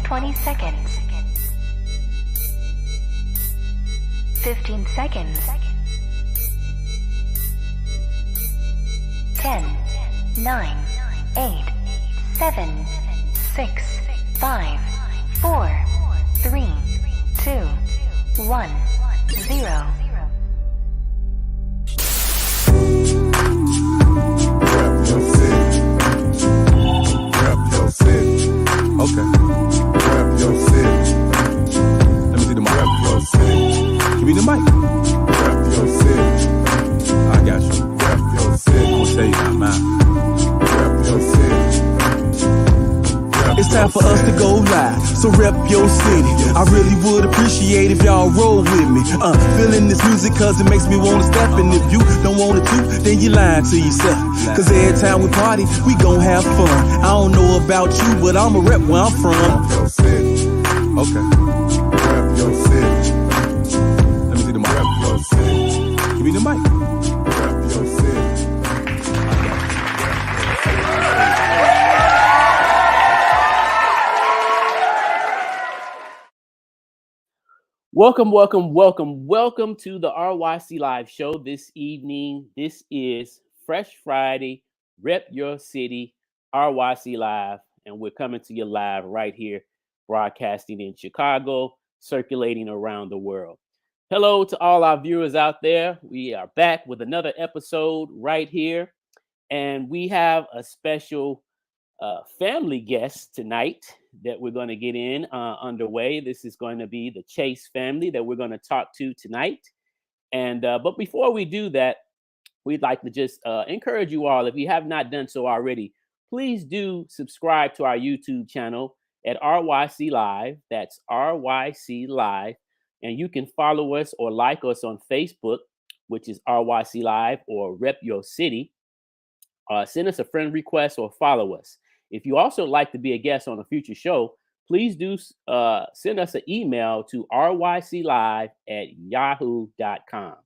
20 seconds. 15 seconds. 10, 9, 8, 7, 6, 5, 4, 3, 2, 1, 0. Okay. Rep your city. Let me see the mic. Rep your city. Give me the mic. Rep your city. I got you. Rep your city. I'm gonna tell you about mine. Rep your city. It's time for us to go live, so rep your city. I really would appreciate if y'all roll with me. Feeling this music cause it makes me wanna step. And if you don't want to, then you lying to yourself. Cause every time we party, we gon' have fun. I don't know about you, but I'ma rep where I'm from. Rep your city. Okay. Rep your city. Let me see the mic. Rep your city. Give me the mic. Rep your city. Welcome to the RYC Live show this evening. This is Fresh Friday, Rep Your City, RYC Live, and we're coming to you live right here, broadcasting in Chicago, circulating around the world. Hello to all our viewers out there. We are back with another episode right here, and we have a special family guest tonight that we're going to get in underway. This is going to be the Chase family that we're going to talk to tonight. And but before we do that, we'd like to just encourage you all, if you have not done so already, please do subscribe to our YouTube channel at RYC Live. That's RYC Live. And you can follow us or like us on Facebook, which is RYC Live or Rep Your City. Send us a friend request or follow us. If you also like to be a guest on a future show, please do send us an email to ryclive@yahoo.com.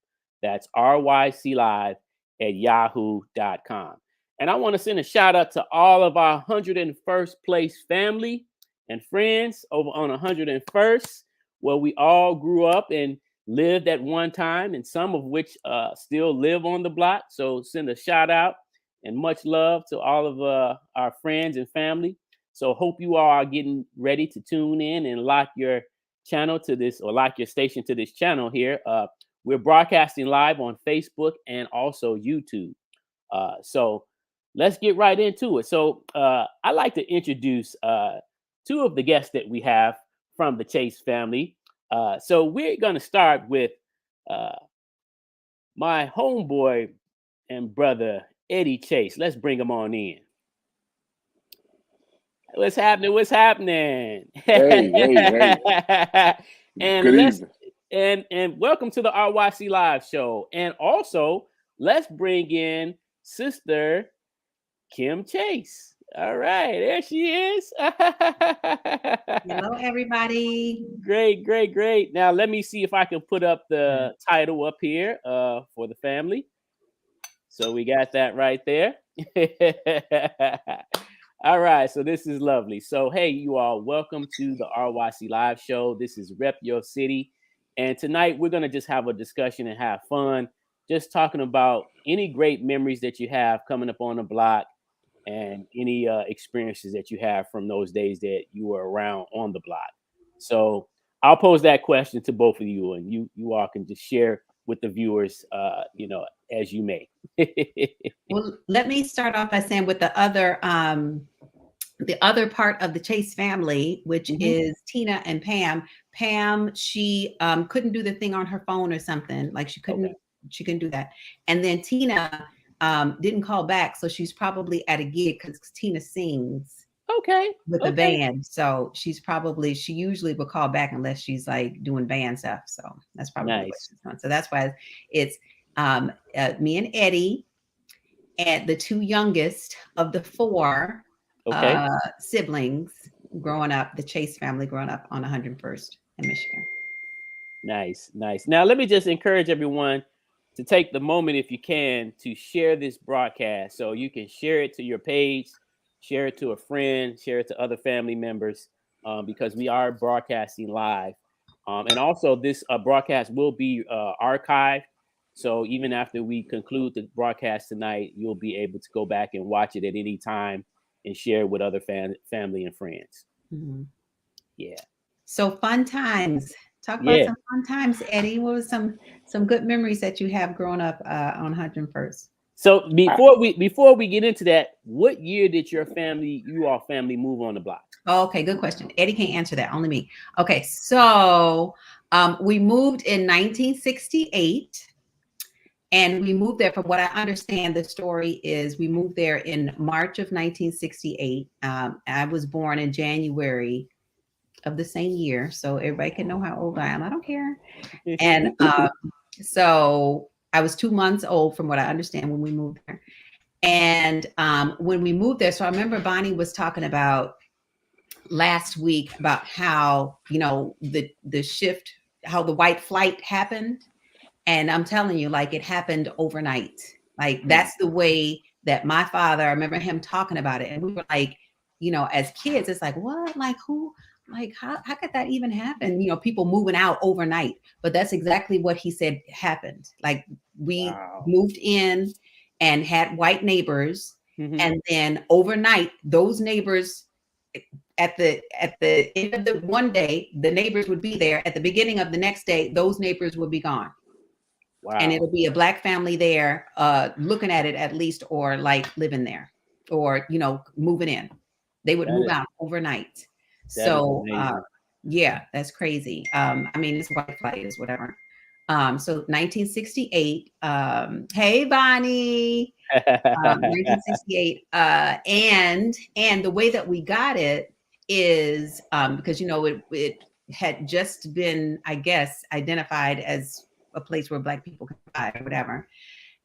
That's ryclive@yahoo.com. And I want to send a shout out to all of our 101st Place family and friends over on 101st, where we all grew up and lived at one time, and some of which still live on the block. So send a shout out and much love to all of our friends and family. So hope you all are getting ready to tune in and lock your channel to this, or lock your station to this channel here. We're broadcasting live on Facebook and also YouTube. So let's get right into it. So I'd like to introduce two of the guests that we have from the Chase family. So we're going to start with my homeboy and brother, Eddie Chase. Let's bring him on in. What's happening? Hey. And Good evening. And welcome to the RYC Live show. And also, let's bring in Sister Kim Chase. All right, there she is. Hello, everybody. Great. Now, let me see if I can put up the title up here for the family. So we got that right there. All right, so this is lovely. So, hey, you all, welcome to the RYC Live show. This is Rep Your City. And tonight we're going to just have a discussion and have fun, just talking about any great memories that you have coming up on the block and any experiences that you have from those days that you were around on the block. So I'll pose that question to both of you, and you all can just share with the viewers, as you may. Well, let me start off by saying with the other part of the Chase family, which is Tina and Pam. Pam, she couldn't do the thing on her phone or something. Like she couldn't do that. And then Tina didn't call back, so she's probably at a gig because Tina sings. With the band. So she usually will call back unless she's like doing band stuff. So that's probably what she's doing. So that's why it's me and Eddie and the two youngest of the four siblings growing up, the Chase family growing up on 101st in Michigan. Nice. Now, let me just encourage everyone to take the moment, if you can, to share this broadcast. So you can share it to your page, share it to a friend, share it to other family members. because we are broadcasting live. And also, this broadcast will be archived. So even after we conclude the broadcast tonight, you'll be able to go back and watch it at any time and share with other family and friends. Mhm. Yeah. So fun times. Talk about some fun times, Eddie. What was some good memories that you have growing up on 101st? So before we get into that, what year did you all family move on the block? Oh, okay, good question. Eddie can't answer that, only me. Okay, so we moved in 1968. And we moved there, from what I understand, the story is we moved there in March of 1968. I was born in January of the same year. So everybody can know how old I am. I don't care. And so I was 2 months old, from what I understand, when we moved there. And when we moved there, so I remember Bonnie was talking about last week about how, the shift, how the white flight happened. And I'm telling you, like, it happened overnight. Like, that's the way that my father, I remember him talking about it. And we were like, as kids, it's like, what? Like, who? Like, how could that even happen? People moving out overnight. But that's exactly what he said happened. Like, we moved in and had white neighbors. Mm-hmm. And then overnight, those neighbors, at the end of the one day, the neighbors would be there. At the beginning of the next day, those neighbors would be gone. Wow. And it'll be a Black family there, looking at it at least, or like living there, or moving in. They would move out overnight. So yeah, that's crazy. I mean, it's white flight is whatever. So 1968. Hey, Bonnie. 1968. And the way that we got it is because it had just been, I guess, identified as a place where Black people could buy or whatever.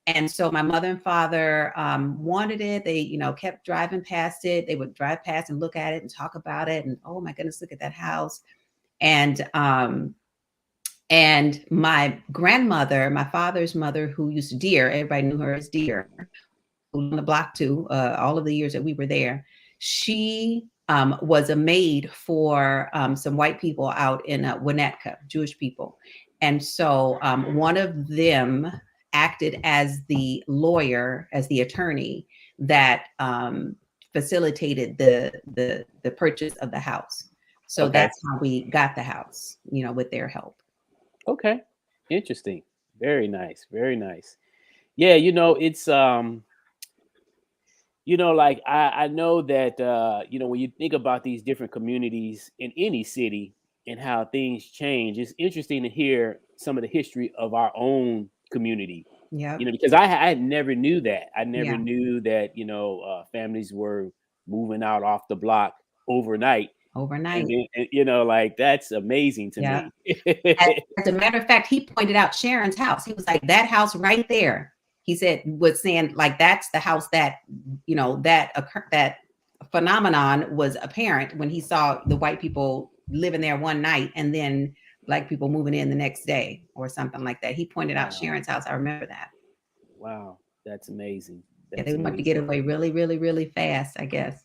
And so my mother and father wanted it. They, kept driving past it. They would drive past and look at it and talk about it. And, oh my goodness, look at that house. And my grandmother, my father's mother, who used to Deer, everybody knew her as Deer, who lived on the block too, all of the years that we were there. She was a maid for some white people out in Winnetka, Jewish people. And so one of them acted as the lawyer, as the attorney that facilitated the purchase of the house. So that's how we got the house, with their help. Okay. Interesting. Very nice. Very nice. Yeah, it's like I know that when you think about these different communities in any city and how things change, it's interesting to hear some of the history of our own community. Yeah. Because I never knew that. I never knew that, families were moving out off the block overnight. And then, like, that's amazing to me. As a matter of fact, he pointed out Sharon's house. He was like, that house right there. He was saying, like, that's the house that, that phenomenon was apparent when he saw the white people living there one night and then Black people moving in the next day or something like that. He pointed out Sharon's house. I remember that. Wow. That's amazing. They wanted to get away really, really, really fast, I guess.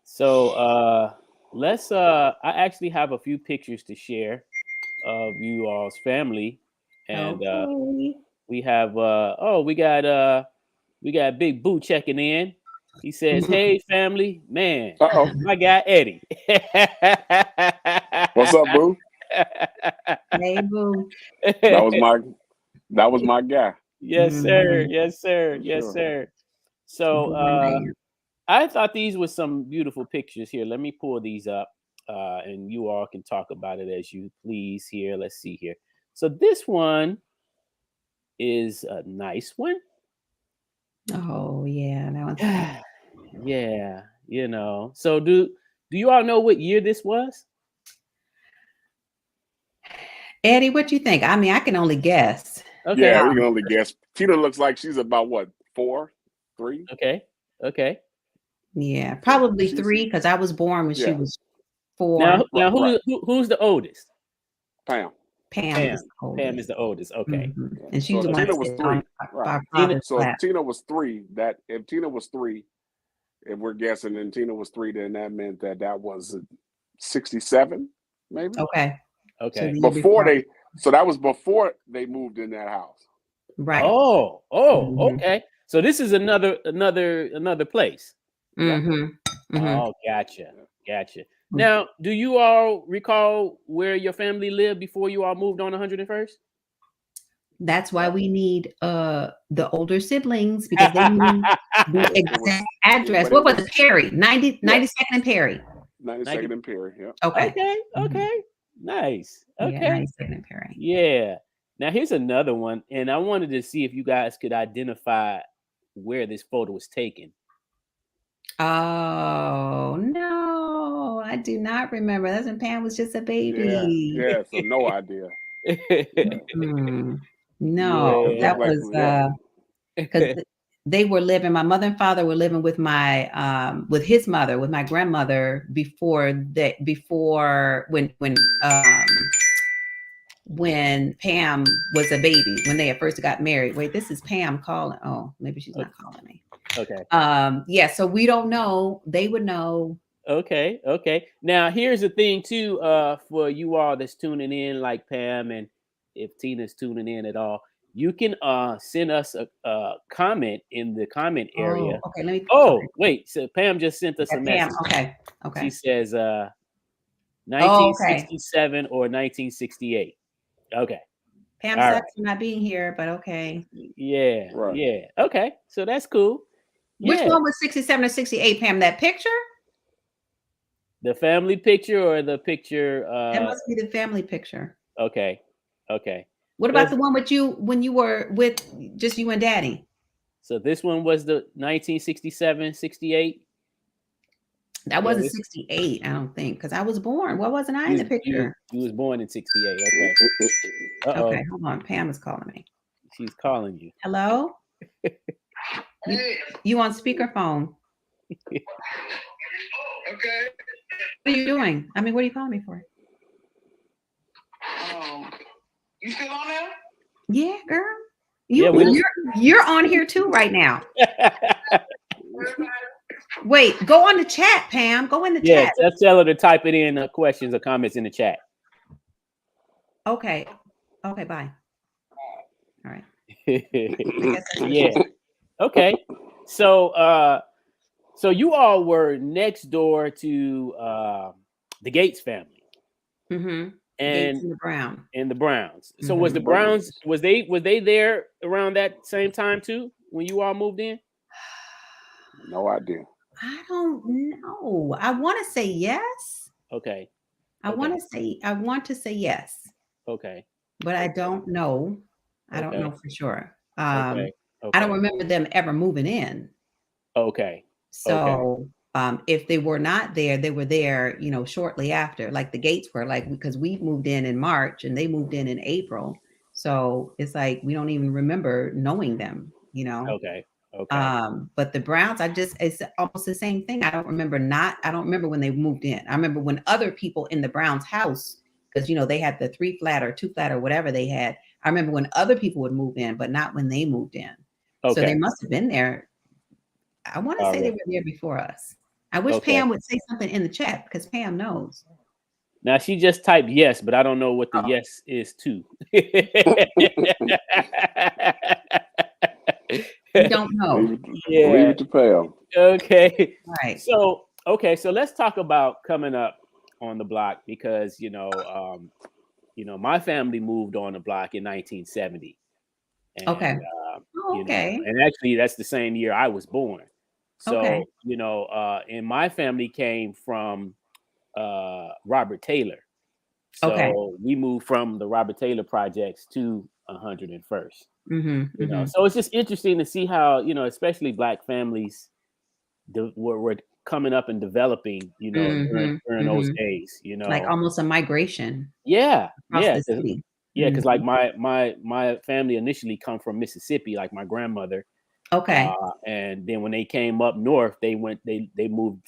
So let's I actually have a few pictures to share of you all's family. And we have we got Big Boo checking in. He says, "Hey family, man, my guy Eddie." What's up, Boo? Hey, Boo. That was my guy. Yes, sir. Yes, sir. Yes, sir. So I thought these were some beautiful pictures here. Let me pull these up, and you all can talk about it as you please here. Let's see here. So this one is a nice one. Oh yeah, that one's yeah, So do you all know what year this was? Eddie, what do you think? I mean, I can only guess. Okay. Yeah, we can only guess. Tina looks like she's about what, 4, 3? Okay. Yeah, probably 3 because I was born when she was 4. Now who's the oldest? Pam. Pam is the oldest. Okay. Mm-hmm. And she's the one Tina was 3. Right. So if Tina was 3, if Tina was 3, if we're guessing and Tina was 3, then that meant that was 67, maybe. Okay. Okay. the year Before they, so that was before they moved in that house. Right. Oh, Mhm. okay. So this is another place. Mm-hmm. Mm-hmm. Oh, gotcha. Now, do you all recall where your family lived before you all moved on 101st? That's why we need the older siblings, because they need the exact address. What was it? Perry, 92nd and Perry. 92nd and Perry. Yeah. Okay. Okay. Nice. Yeah, Okay. 92nd and Perry. Yeah. Now here's another one, and I wanted to see if you guys could identify where this photo was taken. Oh no, I do not remember. That's when Pam was just a baby. Yeah. So no idea. No, Yeah. that Like, was because they were living. My mother and father were living with my with his mother, with my grandmother before when Pam was a baby, when they had first got married. Wait, this is Pam calling. Oh, maybe she's not calling me. Okay. Yeah, so we don't know. They would know. Okay. Now here's the thing too, for you all that's tuning in, like Pam, and if Tina's tuning in at all, you can send us a comment in the comment area. Oh, okay, let me. Oh, wait. So Pam just sent us a Pam. message. Okay. She says 1967 or 1968. Okay. Pam All sucks for not being here, but okay. Yeah. Right. Yeah. Okay. So that's cool. Which Yeah. one was 67 or 68, Pam? That picture? The family picture or the picture? That must be the family picture. Okay. What about the one with you when you were with just you and Daddy? So this one was the 1967, 68. That wasn't 68, I don't think, because I was born. Why wasn't I in the picture? You was born in 68. Okay. Okay, hold on. Pam is calling me. She's calling you. Hello? You on speakerphone. Okay. What are you doing? I mean, what are you calling me for? You still on there? Yeah, girl. You're on here too right now. Wait, go on the chat, Pam. Go in the chat. Let's tell her to type it in questions or comments in the chat. Okay, bye. All right. Yeah. Okay. So you all were next door to the Gates family. Mm-hmm. And Gates and the Browns. So was the Browns, was they there around that same time too when you all moved in? No idea. I don't know. I want to say yes. Okay. I want to say yes. Okay. But I don't know. I don't know for sure. I don't remember them ever moving in. Okay. So if they were not there, they were there, shortly after, like the Gates were, like, because we moved in March and they moved in April. So it's like we don't even remember knowing them, Okay. But the Browns, it's almost the same thing. I don't remember when they moved in. I remember when other people in the Browns house, because they had the 3-flat or 2-flat or whatever they had. I remember when other people would move in, but not when they moved in. Okay. So they must have been there. I want to say they were there before us. I wish Pam would say something in the chat because Pam knows. Now she just typed yes, but I don't know what the yes is too. We don't know. Leave it to Pam. Okay. Right. So let's talk about coming up on the block because my family moved on the block in 1970. And, okay. And actually that's the same year I was born. So, and my family came from Robert Taylor. So we moved from the Robert Taylor projects to 101st. So it's just interesting to see how, especially Black families were coming up and developing, during those days, like almost a migration. Yeah. The city. Yeah. Cause like my family initially come from Mississippi, like my grandmother. Okay. And then when they came up north, they moved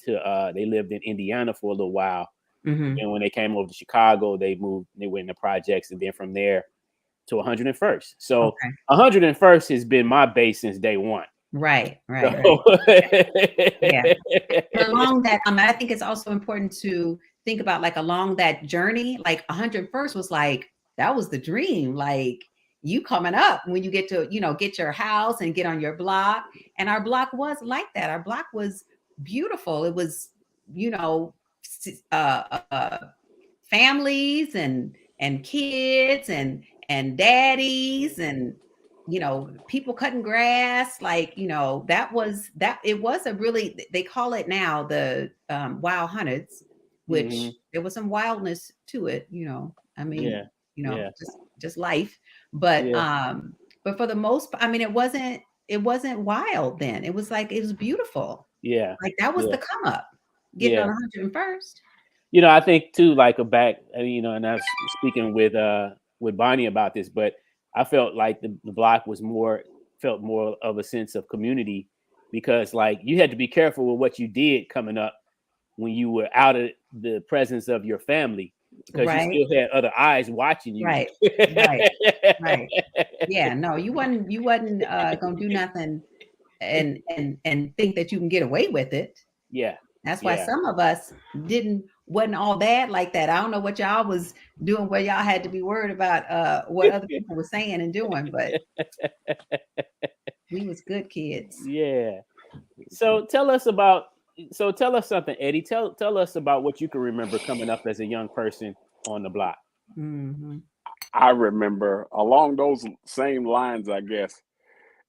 to, they lived in Indiana for a little while. And when they came over to Chicago, they went into projects, and then from there to 101st. So 101st has been my base since day one. Right. Yeah. Along that, I think it's also important to think about like along that journey, like 101st was like, that was the dream. Like you coming up when you get to, get your house and get on your block. And our block was like that. Our block was beautiful. It was, families and kids and daddies and people cutting grass, like it was a really, they call it now the wild hundreds, which there was some wildness to it, I mean, just life, but for the most part, I mean, it wasn't wild then. It was like, it was beautiful. Like that was the come up, getting on 101st. I think too, like and I was speaking with Bonnie about this, but I felt like the block felt more of a sense of community, because like you had to be careful with what you did coming up when you were out of the presence of your family, because you still had other eyes watching you. Right. Yeah, no, you wasn't gonna do nothing and think that you can get away with it. Yeah. That's why some of us wasn't all bad like that. I don't know what y'all was doing where y'all had to be worried about what other people were saying and doing, but we was good kids. Yeah. So tell us something, Eddie. Tell us about what you can remember coming up as a young person on the block. Mm-hmm. I remember along those same lines, I guess,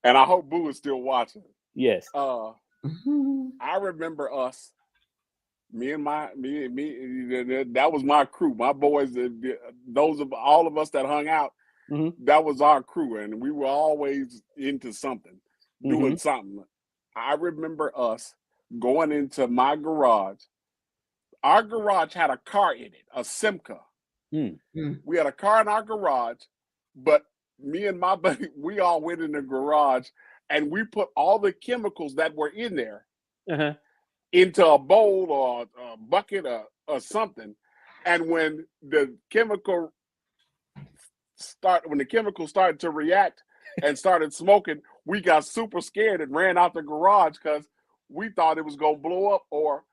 and I hope Boo is still watching. Yes. I remember us. Me, that was my crew. My boys, those of all of us that hung out, that was our crew, and we were always into something, doing something. I remember us going into my garage. Our garage had a car in it, a Simca. We had a car in our garage, but me and my buddy, we all went in the garage and we put all the chemicals that were in there into a bowl or a bucket or something. And when the chemical started to react and started smoking, we got super scared and ran out the garage because we thought it was going to blow up or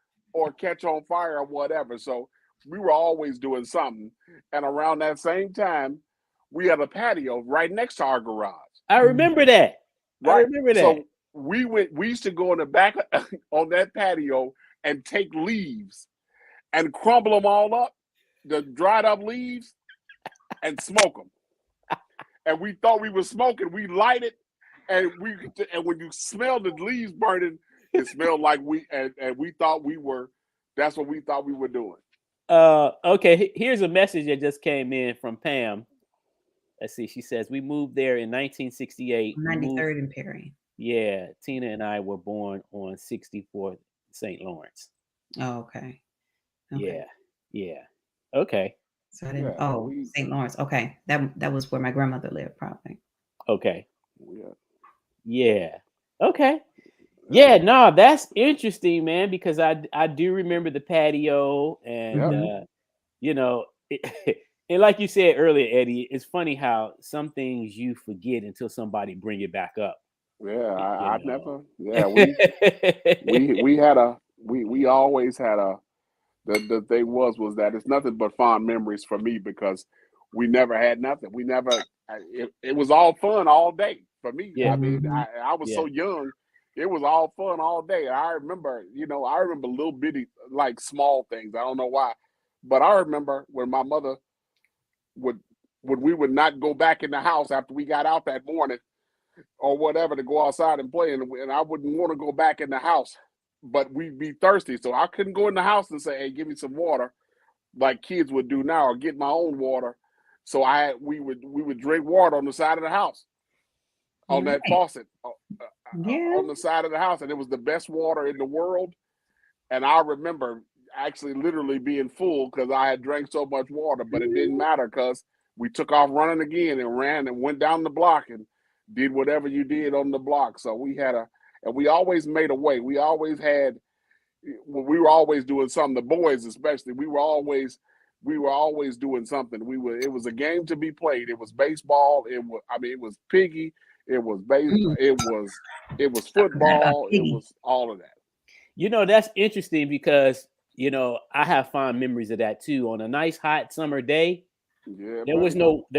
catch on fire or whatever. So we were always doing something. And around that same time, we had a patio right next to our garage. I remember that. Right? I remember that. So we used to go in the back on that patio and take leaves and crumble them all up, the dried up leaves, and smoke them. And we thought we were smoking. We light it, and when you smell the leaves burning, it smelled like we thought we were. That's what we thought we were doing. Okay, here's a message that just came in from Pam. Let's see. She says, we moved there in 1968. 93rd and Perry. Yeah, Tina and I were born on 64th St. Lawrence. Oh, okay. Yeah. Okay. So I didn't. St. Lawrence. Okay, that was where my grandmother lived, probably. Okay. Yeah. Okay. Yeah. No, that's interesting, man. Because I do remember the patio, and and like you said earlier, Eddie, it's funny how some things you forget until somebody bring it back up. Yeah, I never. Yeah, we always had the thing was that it's nothing but fond memories for me, because we never had nothing. We never. It was all fun all day for me. Yeah. I mean, I was so young. It was all fun all day. I remember, little bitty, like small things. I don't know why, but I remember when my mother when we would not go back in the house after we got out that morning or whatever to go outside and play, and I wouldn't want to go back in the house, but we'd be thirsty, so I couldn't go in the house and say, hey, give me some water like kids would do now, or get my own water. So we would drink water on the side of the house, on that faucet on the side of the house, and it was the best water in the world. And I remember actually literally being full because I had drank so much water, but it didn't matter because we took off running again and ran and went down the block and did whatever you did on the block. So we always made a way. We were always doing something. The boys especially, we were always doing something. It was a game to be played. It was baseball. It was piggy. It was baseball. It was football. It was all of that. That's interesting because you know, I have fond memories of that too. On a nice hot summer day, Yeah, there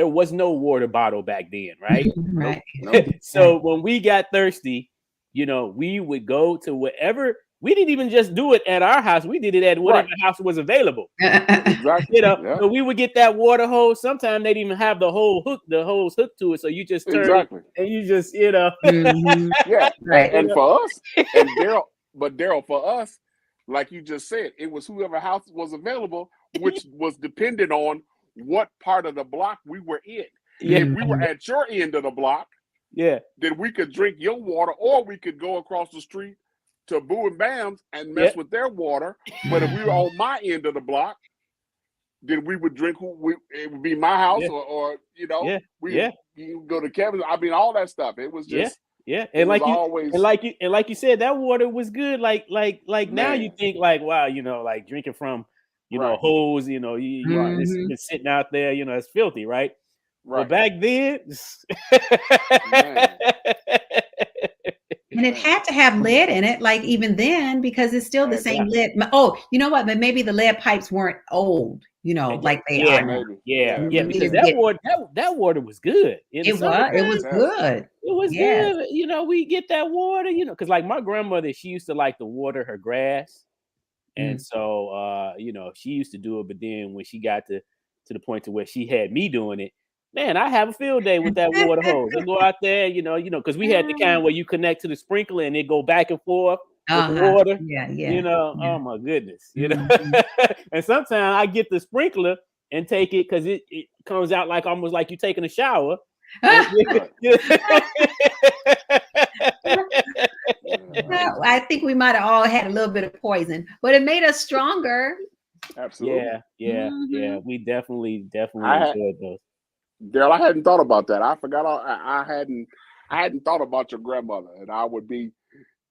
was no water bottle back then, right? Right. Nope. So when we got thirsty, you know, we would go to whatever. We didn't even just do it at our house. We did it at whatever house was available. Exactly. You know, Yeah. so we would get that water hose. Sometimes they didn't even have the hose hooked to it. So you just turn it and you just, you know. Mhm. Yeah. Right. And for us, and Daryl, for us, like you just said, it was whoever house was available, which was dependent on what part of the block we were in. Yeah. If we were at your end of the block, Yeah. then we could drink your water, or we could go across the street to Boo and Bam's and mess with their water. But if we were on my end of the block, then we would drink. It would be my house, or you know, you go to Kevin's. I mean, all that stuff. It was just and like you said, that water was good. Like now you think like, wow, you know, like drinking from know hose, you know, it's been sitting out there, you know, it's filthy, right? But back then, and it had to have lead in it, like even then, because it's still the same lead. Oh, you know what? But maybe the lead pipes weren't old, you know, like they are now. Because that water was good. It was good. It was good. You know, we get that water, you know, because like my grandmother, she used to like to water her grass. And so you know, she used to do it, but then when she got to the point to where she had me doing it, man, I have a field day with that water hose. I go out there, you know, because we had the kind where you connect to the sprinkler and it go back and forth with the water. You know, oh my goodness, you know. And sometimes I get the sprinkler and take it because it comes out like almost like you taking a shower. I think we might have all had a little bit of poison, but it made us stronger. Absolutely. Yeah. We definitely enjoyed those. Daryl, I hadn't thought about that. I forgot. I hadn't thought about your grandmother, and I would be,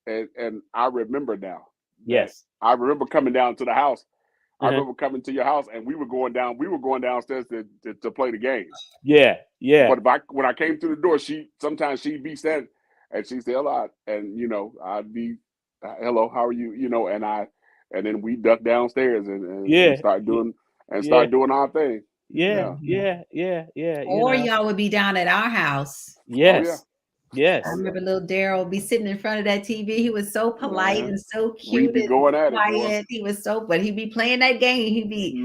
and I remember now. Yes, I remember coming down to the house. I remember coming to your house, and we were going downstairs to play the game. Yeah. But when I came through the door, sometimes she'd be standing, and she'd say hello, and you know, I'd be, hello, how are you? You know, and then we duck downstairs and start doing our thing. Yeah. Or y'all would be down at our house. Yes. Yes. I remember little Daryl would be sitting in front of that TV. He was so polite and so cute and going at quiet. He was but he'd be playing that game. He'd be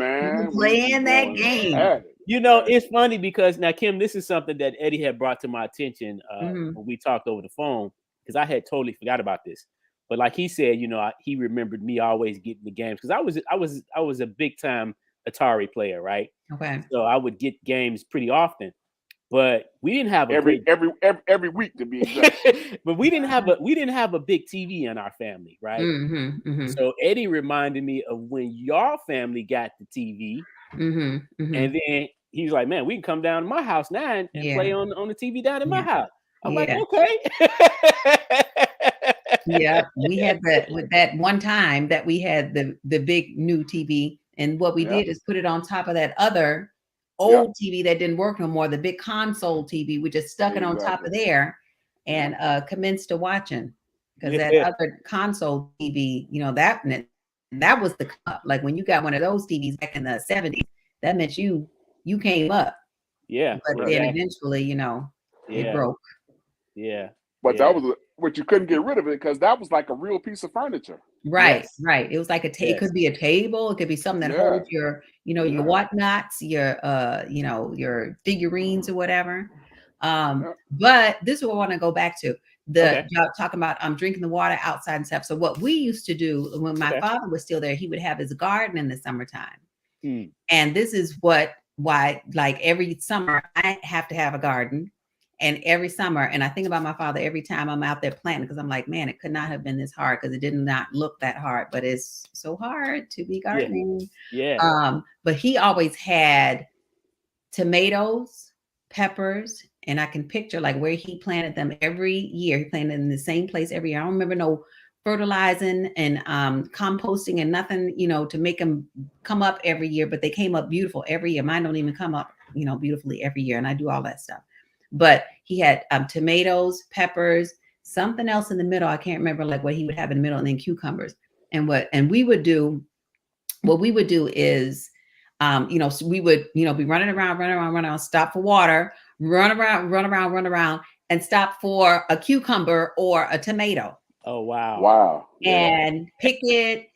playing that game. You know, it's funny because now, Kim, this is something that Eddie had brought to my attention when we talked over the phone, because I had totally forgot about this. But like he said, you know, he remembered me always getting the games because I was a big time Atari player, right? Okay. So I would get games pretty often, but we didn't have every week to be exact. But we didn't have a big TV in our family, right? So Eddie reminded me of when your family got the TV, and then he's like, "Man, we can come down to my house now and play on the TV down in my house." I'm like, "Okay." Yeah, we had that one time that we had the big new TV. And what we did is put it on top of that other old TV that didn't work no more, the big console TV. We just stuck it on top of there and commenced to watching, because that other console TV, you know, that was the cup. Like when you got one of those TVs back in the 70s, that meant you came up. Yeah. But then eventually, you know, it broke. Yeah. But that was what you couldn't get rid of it because that was like a real piece of furniture. Right. It was like it could be a table, it could be something that holds your, you know, your whatnots, your you know, your figurines or whatever. But this is what I want to go back to. Y'all talking about drinking the water outside and stuff. So what we used to do when my father was still there, he would have his garden in the summertime. And this is why like every summer I have to have a garden. And every summer, and I think about my father every time I'm out there planting, because I'm like, man, it could not have been this hard, because it did not look that hard, but it's so hard to be gardening. But he always had tomatoes, peppers, and I can picture like where he planted them every year. He planted in the same place every year. I don't remember no fertilizing and composting and nothing, you know, to make them come up every year, but they came up beautiful every year. Mine don't even come up, you know, beautifully every year, and I do all that stuff. But he had tomatoes, peppers, something else in the middle. I can't remember like what he would have in the middle, and then cucumbers. And we would do what we would do is, so we would, be running around, stop for water, run around, and stop for a cucumber or a tomato. Oh, wow. Wow. And pick it.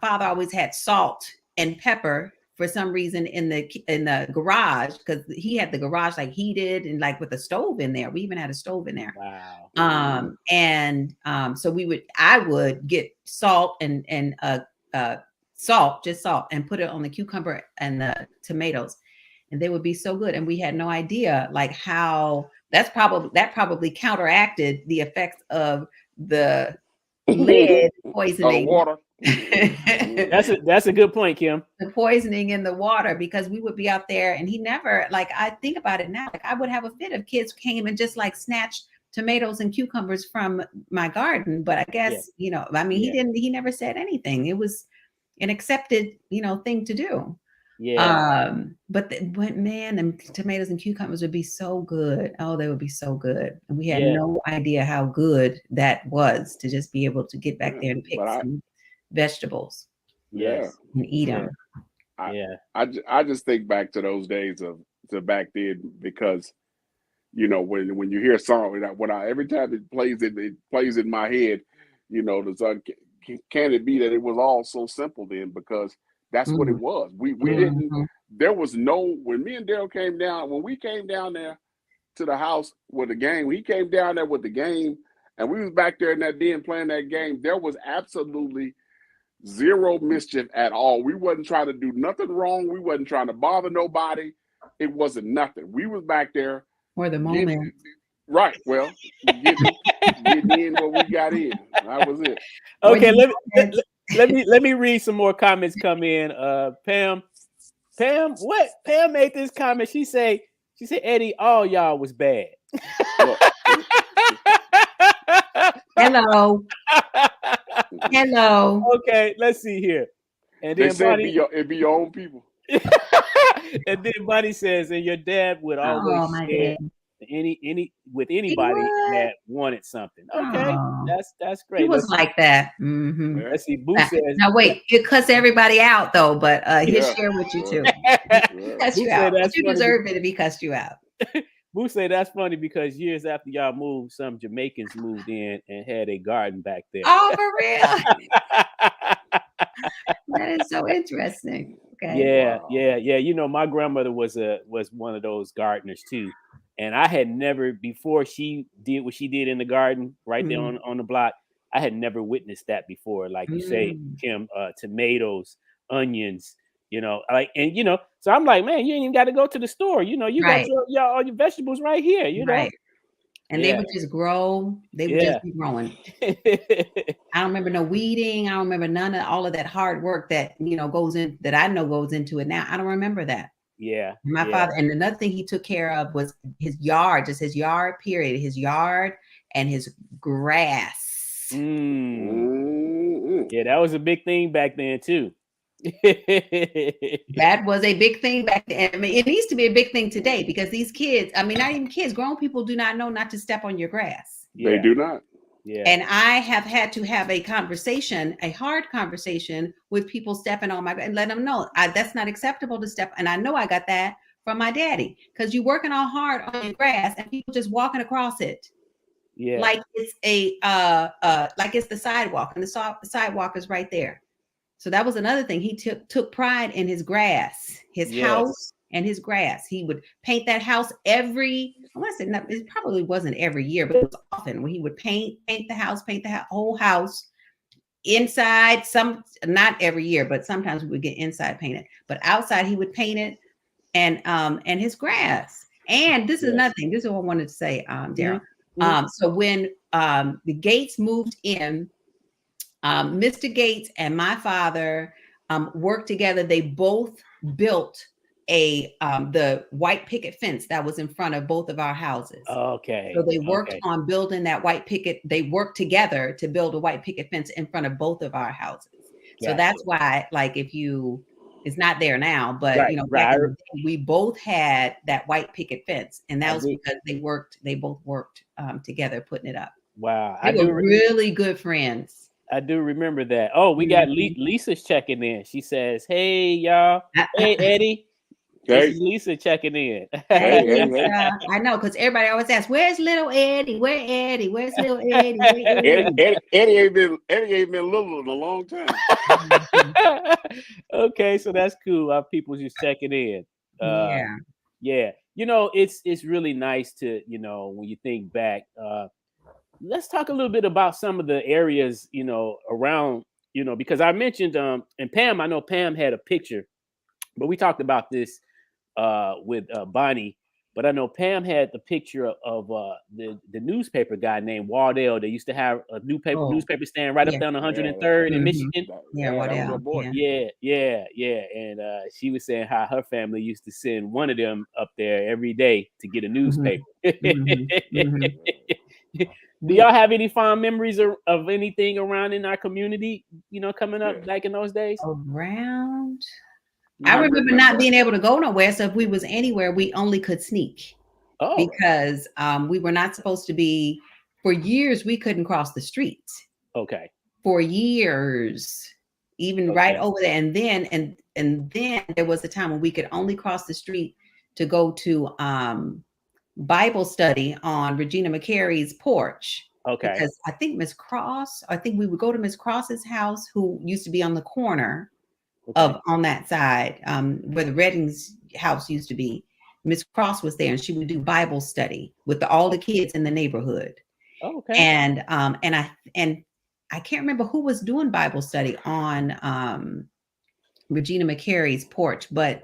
Father always had salt and pepper for some reason in the garage, because he had the garage like heated and like with a stove in there. We even had a stove in there. Wow. So I would get salt and just salt, and put it on the cucumber and the tomatoes, and they would be so good. And we had no idea like how that probably counteracted the effects of the lead poisoning. Water. That's a good point, Kim. The poisoning in the water, because we would be out there, and he never, like, I think about it now, like I would have a fit if kids came and just like snatched tomatoes and cucumbers from my garden. But I guess, he never said anything. It was an accepted, thing to do. Yeah. But man, them tomatoes and cucumbers would be so good. Oh, they would be so good. And we had no idea how good that was, to just be able to get back there and pick some vegetables. Yes. And eat them. I just think back to those days to back then, because when you hear a song, every time it plays in my head, the song, can it be that it was all so simple then? Because that's what it was. We didn't. There was no. When me and Daryl came down, when we came down there to the house with the game, he came down there with the game, and we was back there in that den playing that game. There was absolutely zero mischief at all. We wasn't trying to do nothing wrong. We wasn't trying to bother nobody. It wasn't nothing. We was back there for the moment. Right. Well, getting in what we got in. That was it. Okay. Let me read some more comments come in. Pam, Pam made this comment. She said, Eddie, all y'all was bad. Hello. Okay, let's see here. And then they said it'd be your own people. And then Bunny says, and your dad would always share anybody that wanted something. Okay, that's great. He was like that. Mm-hmm. Let's see. Boo says. Now wait, it cuts everybody out though, but he'll share with you too. Cuss you out. But you deserve it if he cussed you out. Boo say that's funny because years after y'all moved, some Jamaicans moved in and had a garden back there. Oh, for real? That is so interesting. Okay. Yeah. My grandmother was one of those gardeners too, and I had never, before she did what she did in the garden right there on the block, I had never witnessed that before. Like you say, Kim, tomatoes, onions. So I'm like, man, you ain't even got to go to the store. You got all your vegetables right here. Right. And they would just grow. They would just be growing. I don't remember no weeding. I don't remember none of all of that hard work that goes into it now. I don't remember that. Yeah. My father, and another thing he took care of was his yard, just his yard, period. His yard and his grass. Yeah, that was a big thing back then too. That was a big thing back then. I mean, it needs to be a big thing today, because these kids, not even kids, grown people do not know not to step on your grass. They do not. Yeah. And I have had to have a hard conversation with people stepping on my, and let them know that's not acceptable to step. And I know I got that from my daddy, because you're working all hard on your grass and people just walking across it. Yeah. Like it's like it's the sidewalk, and the sidewalk is right there. So that was another thing. He took pride in his grass, his house and his grass. He would paint that house it probably wasn't every year, but it was often when he would paint the whole house inside. Not every year, but sometimes we would get inside painted, but outside he would paint it, and his grass. And this is another thing. This is what I wanted to say, Daryl. So when the Gates moved in, Mr. Gates and my father worked together. They both built the white picket fence that was in front of both of our houses. Okay. So they worked on building that white picket. They worked together to build a white picket fence in front of both of our houses. So that's why, like, it's not there now, but back in the day, we both had that white picket fence, and that was because they both worked together putting it up. Wow. They were really good friends. I do remember that. Oh, we got Lisa's checking in. She says, "Hey, y'all. Hey, Eddie. Hey. This is Lisa checking in." Hey. I know, because everybody always asks, "Where's little Eddie? Where Eddie? Where's little Eddie? Where Eddie ain't been little in a long time. Okay, so that's cool. Our people's just checking in. Yeah. You know, it's really nice to, you know, when you think back. Let's talk a little bit about some of the areas, you know, around, you know, because I mentioned and Pam, I know Pam had a picture, but we talked about this with Bonnie, but I know Pam had the picture of the newspaper guy named Wardell. They used to have a newspaper stand right up down 103rd in Michigan. Wardell. Yeah. And she was saying how her family used to send one of them up there every day to get a newspaper. Do y'all have any fond memories of anything around in our community, you know, coming up back in those days? Around? I remember not being able to go nowhere. So if we was anywhere, we only could sneak. Because we were not supposed to be, for years, we couldn't cross the street. Okay. For years, even right over there. And then there was a time when we could only cross the street to go to Bible study on Regina McCary's porch. Okay. Because I think Miss Cross, I think we would go to Miss Cross's house, who used to be on the corner of on that side, where the Reddings house used to be. Miss Cross was there, and she would do Bible study with all the kids in the neighborhood. And I can't remember who was doing Bible study on Regina McCary's porch, but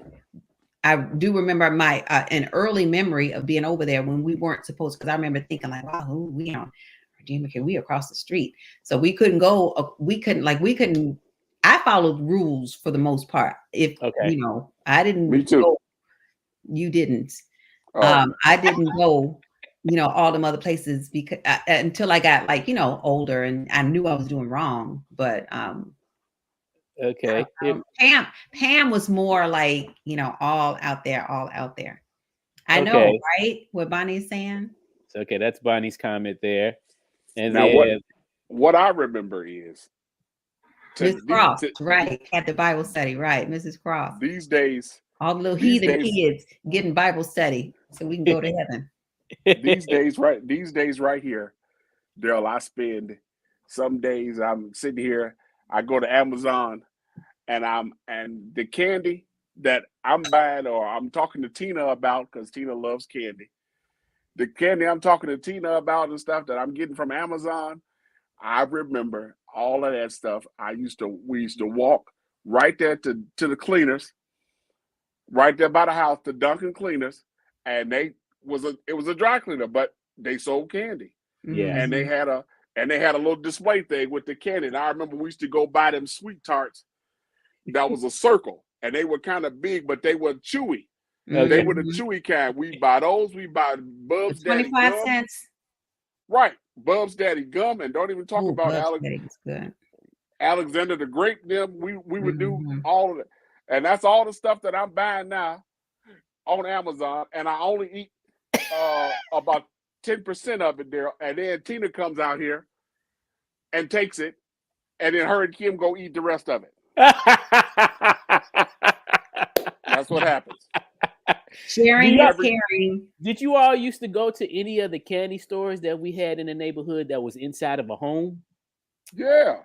I do remember my an early memory of being over there when we weren't supposed, because I remember thinking like, wow, we on Regina McCary, we across the street. So we couldn't go, we couldn't, I followed rules for the most part. If you know, I didn't. Me too. You didn't. I didn't go, you know, all them other places because until I got like, you know, older and I knew I was doing wrong. But Pam was more like, you know, all out there. I know, right? What Bonnie's saying. Okay, that's Bonnie's comment there. And now what I remember is Miss Cross, right? At the Bible study, right? Mrs. Cross. These days, all the little heathen kids getting Bible study so we can go to heaven. These days right here, Daryl, I spend some days I'm sitting here, I go to Amazon and the candy that I'm buying or I'm talking to Tina about, because Tina loves candy. The candy I'm talking to Tina about and stuff that I'm getting from Amazon, I remember all of that stuff. We used to walk right there to the cleaners, right there by the house, the Dunkin' Cleaners, and it was a dry cleaner, but they sold candy. Yeah. And they had a little display thing with the candy. And I remember we used to go buy them sweet tarts. That was a circle, and they were kind of big, but they were chewy. They were the chewy kind. We buy those. We buy Bub's Daddy 25 gum. cents. Right, Bub's Daddy gum, and don't even talk about Alexander the Great. Them we would do all of it, and that's all the stuff that I'm buying now on Amazon, and I only eat about 10% of it there, and then Tina comes out here and takes it, and then her and Kim go eat the rest of it. That's what happens. Sharing is caring. Did you all used to go to any of the candy stores that we had in the neighborhood that was inside of a home? Yeah.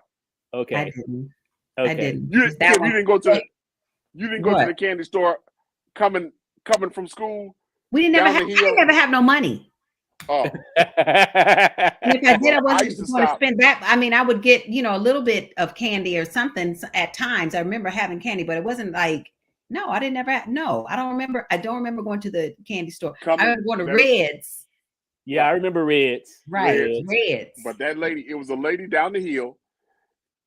Okay. I didn't. Okay. I didn't. You didn't go to the candy store coming from school. We didn't I didn't never have no money. Oh. And if I did, I wasn't going to spend that. I mean, I would get, you know, a little bit of candy or something at times. I remember having candy, but it wasn't like, no, I didn't ever. No, I don't remember. I don't remember going to the candy store. I remember going to Red's. Yeah, I remember Red's. Right, Red's. But that lady, it was a lady down the hill,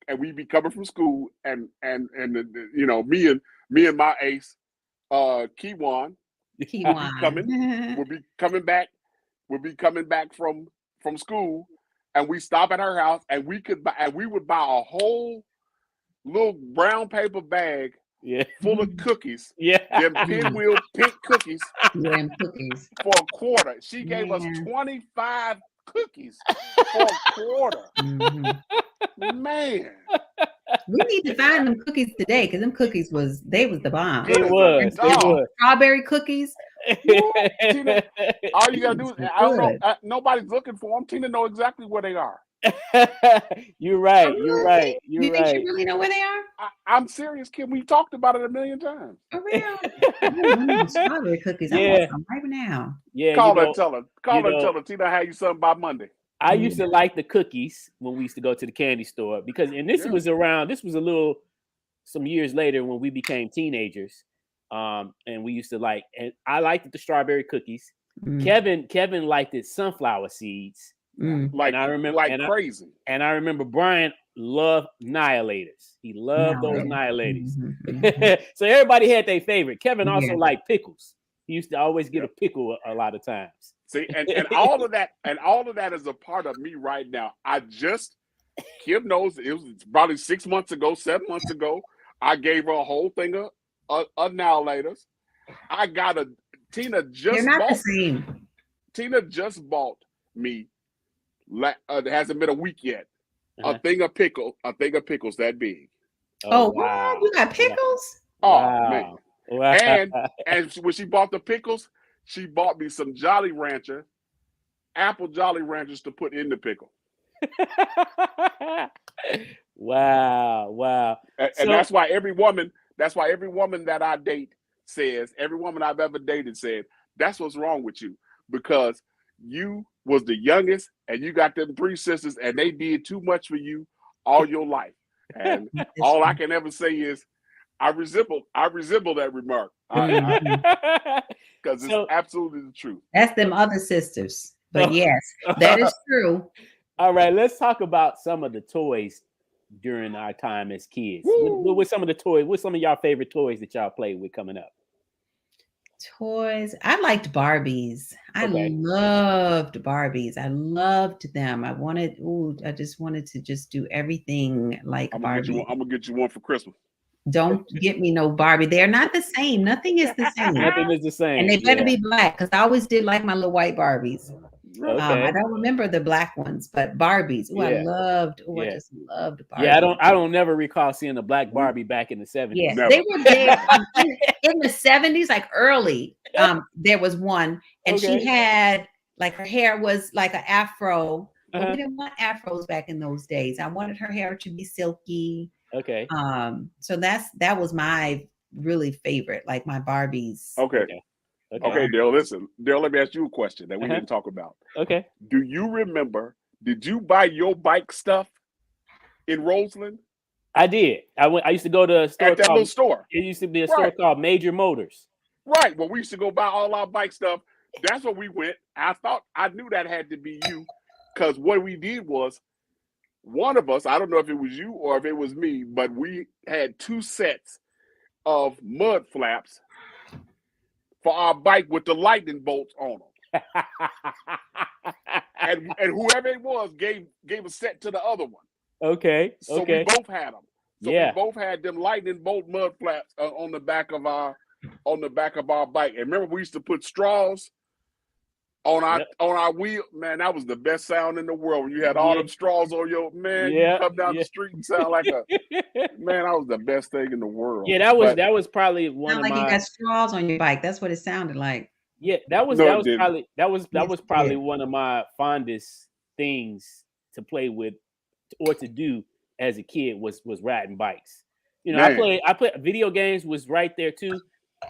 and we'd be coming from school, and you know, me and my ace, Kiwan, would be coming back from school, and we stop at her house, and we would buy a whole little brown paper bag full of cookies. Yeah. Them pinwheel pink cookies. Them cookies. For a quarter. She gave us 25 cookies for a quarter. Mm-hmm. Man. We need to find them cookies today because them cookies was the bomb. It was. Strawberry cookies. Tina, all you gotta do is, I don't know, nobody's looking for them. Tina know exactly where they are. You're right. You're right. You're you right. think you really know where they are? I'm serious, Kim. We talked about it a million times. For real? Strawberry cookies. I want some right now. Yeah. Call her and tell her. Tina, I have you something by Monday. I used to like the cookies when we used to go to the candy store because, and this was some years later when we became teenagers. And we used to and I liked the strawberry cookies. Kevin liked it sunflower seeds. Like, and I remember crazy. And I remember Brian loved Nihilators. He loved those Nihilators. So everybody had their favorite. Kevin also liked pickles. He used to always get a pickle a lot of times. See, and all of that is a part of me right now. Kim knows it was probably 6 months ago, 7 months ago. I gave her a whole thing of Nihilators. I got Tina just bought me. It hasn't been a week yet. A thing of pickles that big. Oh wow! You got pickles? Oh man! Wow. And when she bought the pickles, she bought me some Jolly Rancher, apple Jolly Ranchers to put in the pickle. Wow! And that's why every woman that I date says, every woman I've ever dated said, that's what's wrong with you, because you was the youngest and you got them 3 sisters and they did too much for you all your life. And all I can ever say is I resemble that remark. Because it's absolutely the truth. That's them other sisters. But yes, that is true. All right, let's talk about some of the toys during our time as kids. What's some of y'all favorite toys that y'all played with coming up? Toys. I liked Barbies. I loved Barbies. I loved them. I just wanted to just do everything like Barbie. I'm gonna get you one for Christmas. Don't get me no Barbie. They're not the same. Nothing is the same. Nothing is the same. And they better be black, because I always did like my little white Barbies. Okay. I don't remember the black ones, but Barbies. I just loved Barbies. Yeah, I don't never recall seeing a black Barbie back in the 70s. Yes, they were there in the 70s, like early. There was one, and she had like her hair was like an afro. But we didn't want afros back in those days. I wanted her hair to be silky. Okay. So that was my really favorite, like my Barbies. Okay, Dale, listen. Dale, let me ask you a question that we didn't talk about. Okay. Do you remember, did you buy your bike stuff in Roseland? I did. I used to go to a store at that little store. It used to be a store called Major Motors. Right. Well, we used to go buy all our bike stuff. That's where we went. I knew that had to be you, because what we did was, one of us, I don't know if it was you or if it was me, but we had 2 sets of mud flaps for our bike with the lightning bolts on them. and whoever it was gave a set to the other one. Okay. So we both had them. So we both had them lightning bolt mud flaps on the back of our bike. And remember, we used to put straws on our wheel. Man, that was the best sound in the world. When you had all them straws on your you come down the street and sound like that was the best thing in the world. Yeah, that was probably one of my. Like you got straws on your bike. That's what it sounded like. Yeah, that was probably one of my fondest things to play with or to do as a kid was riding bikes. You know, I played video games was right there too.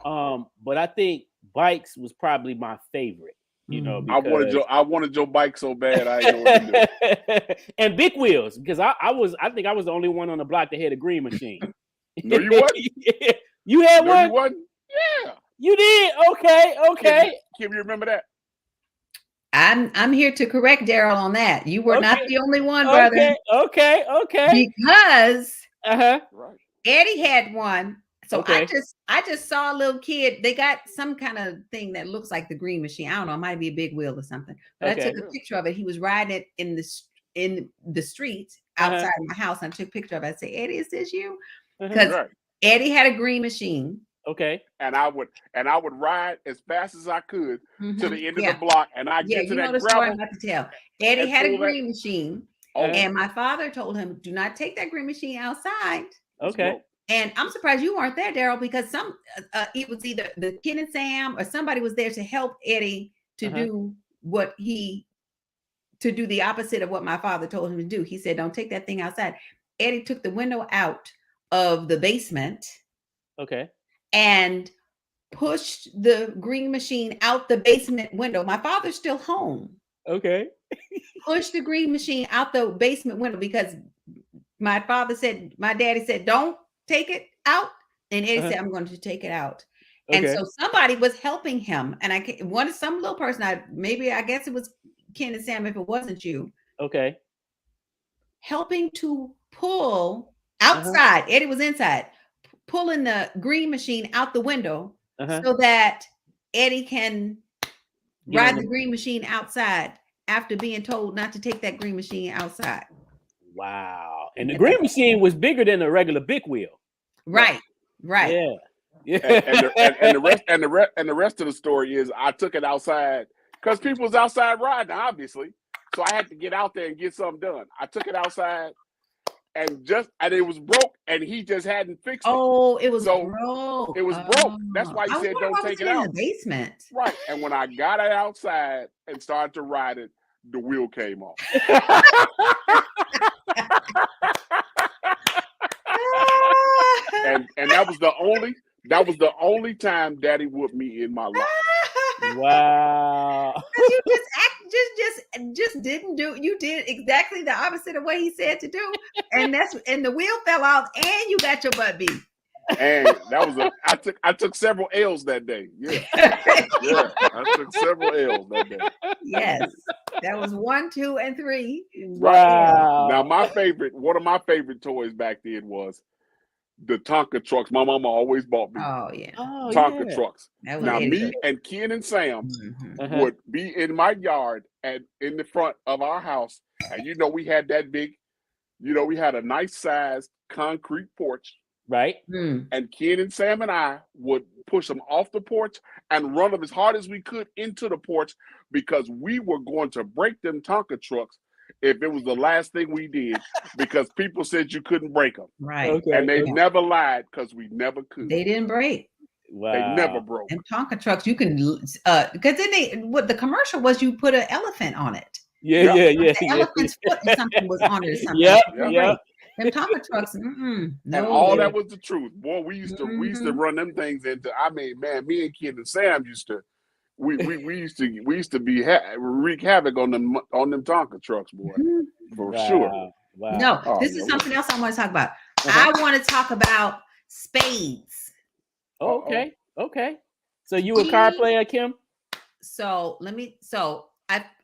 But I think bikes was probably my favorite. You know, I wanted your bike so bad. I ain't know what to do. And big wheels, because I think I was the only one on the block that had a green machine. No, you wasn't. You had one? You wasn't? Yeah. You did? Okay. Kim, you remember that? I'm here to correct Daryl on that. You were not the only one, brother. Okay. Because right. Eddie had one. So I just saw a little kid. They got some kind of thing that looks like the green machine. I don't know. It might be a big wheel or something. But I took a picture of it. He was riding it in the street outside my house. And I took a picture of it. I said, Eddie, is this you? Because Eddie had a green machine. Okay. And I would ride as fast as I could to the end of Yeah. the block, and I Yeah, get to you know that the story I'm gravel. about to tell. Eddie had a pull that- green machine, Oh, and my father told him, "Do not take that green machine outside." Okay. And I'm surprised you weren't there, Daryl, because it was either the Ken and Sam or somebody was there to help Eddie to do to do the opposite of what my father told him to do. He said, "Don't take that thing outside." Eddie took the window out of the basement. Okay. And pushed the green machine out the basement window. My father's still home. Okay. Pushed the green machine out the basement window because my daddy said, "Don't take it out." And Eddie said, "I'm going to take it out." Okay. And so somebody was helping him. And some little person, I guess it was Ken and Sam if it wasn't you. Okay. Helping to pull outside. Eddie was inside, pulling the green machine out the window so that Eddie can ride the green machine outside after being told not to take that green machine outside. Wow. And the green machine was bigger than a regular big wheel. Right. Yeah. Yeah. And the rest of the story is I took it outside because people was outside riding, obviously. So I had to get out there and get something done. I took it outside and it was broke, and he just hadn't fixed it. Oh, it was broke. It was broke. That's why he said don't take it out. In the basement. Right. And when I got it outside and started to ride it, the wheel came off. and that was the only time Daddy whooped me in my life. Wow. You just didn't do. You did exactly the opposite of what he said to do, and the wheel fell off, and you got your butt beat. And that was I took several L's that day. Yeah, yeah, I took several L's that day. Yes, that was 1, 2, and 3. Wow. Now one of my favorite toys back then was the Tonka trucks. My mama always bought me Tonka trucks. Now me and Ken and Sam would be in my yard and in the front of our house, and we had that big, we had a nice sized concrete porch. Right. And Ken and Sam and I would push them off the porch and run them as hard as we could into the porch because we were going to break them Tonka trucks if it was the last thing we did because people said you couldn't break them. Right. Okay. And they never lied because we never could. They didn't break. Wow. They never broke. And Tonka trucks, you can, because then what the commercial was, you put an elephant on it. Yeah. The elephant's foot and something was on it or something. Yeah. Them Tonka trucks, no. And all that was the truth. Boy, we used to run them things into. I mean, man, me and Ken and Sam used to. We used to wreak havoc on them Tonka trucks, boy, for sure. Wow. No, this is something else I want to talk about. I want to talk about spades. Oh, okay. So you a card player, Kim? So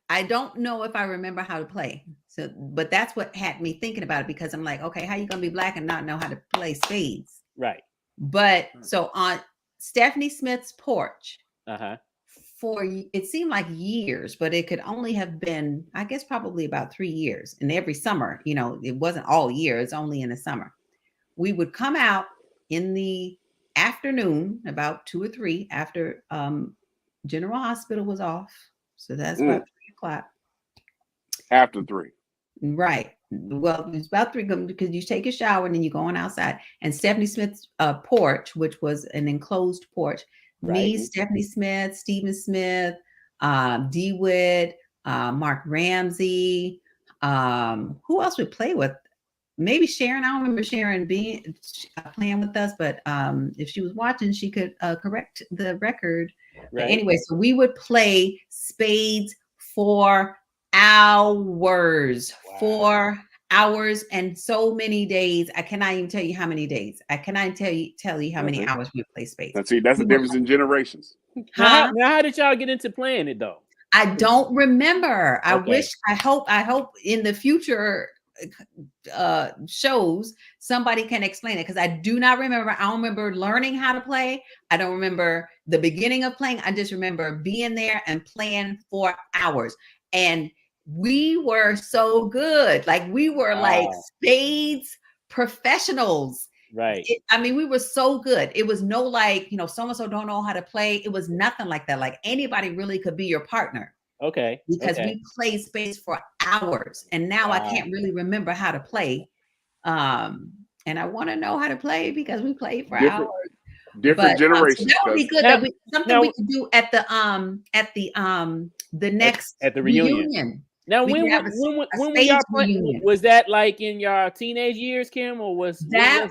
I don't know if I remember how to play. So, but that's what had me thinking about it because I'm like, okay, how you gonna be black and not know how to play spades? Right. But so on Stephanie Smith's porch, for it seemed like years, but it could only have been, I guess, probably about 3 years. And every summer, it wasn't all year; it's only in the summer. We would come out in the afternoon, about 2 or 3 after General Hospital was off. So that's about 3 o'clock. After 3. Right. Well, it's about 3 because you take a shower and then you're going outside. And Stephanie Smith's porch, which was an enclosed porch, me, Stephanie Smith, Stephen Smith, DeWitt, Mark Ramsey. Who else would play with? Maybe Sharon. I don't remember Sharon playing with us, but if she was watching, she could correct the record. Right. But anyway, so we would play spades for hours. Wow. 4 hours and so many days. I cannot even tell you how many days. I cannot tell you how many hours we play spades. That's the difference in generations. Now, how did y'all get into playing it though? I don't remember. I hope in the future shows somebody can explain it because I do not remember. I don't remember learning how to play. I don't remember the beginning of playing. I just remember being there and playing for hours. And we were so good. Like we were like spades professionals. Right. I mean, we were so good. It was no like, so-and-so don't know how to play. It was nothing like that. Like anybody really could be your partner. Okay. Because okay. we played spades for hours. And now I can't really remember how to play. And I want to know how to play because we played for hours. Different generations. So that would be good. That we could do at the next at the reunion. Now, when were y'all playing? Was that like in your teenage years, Kim, or was that?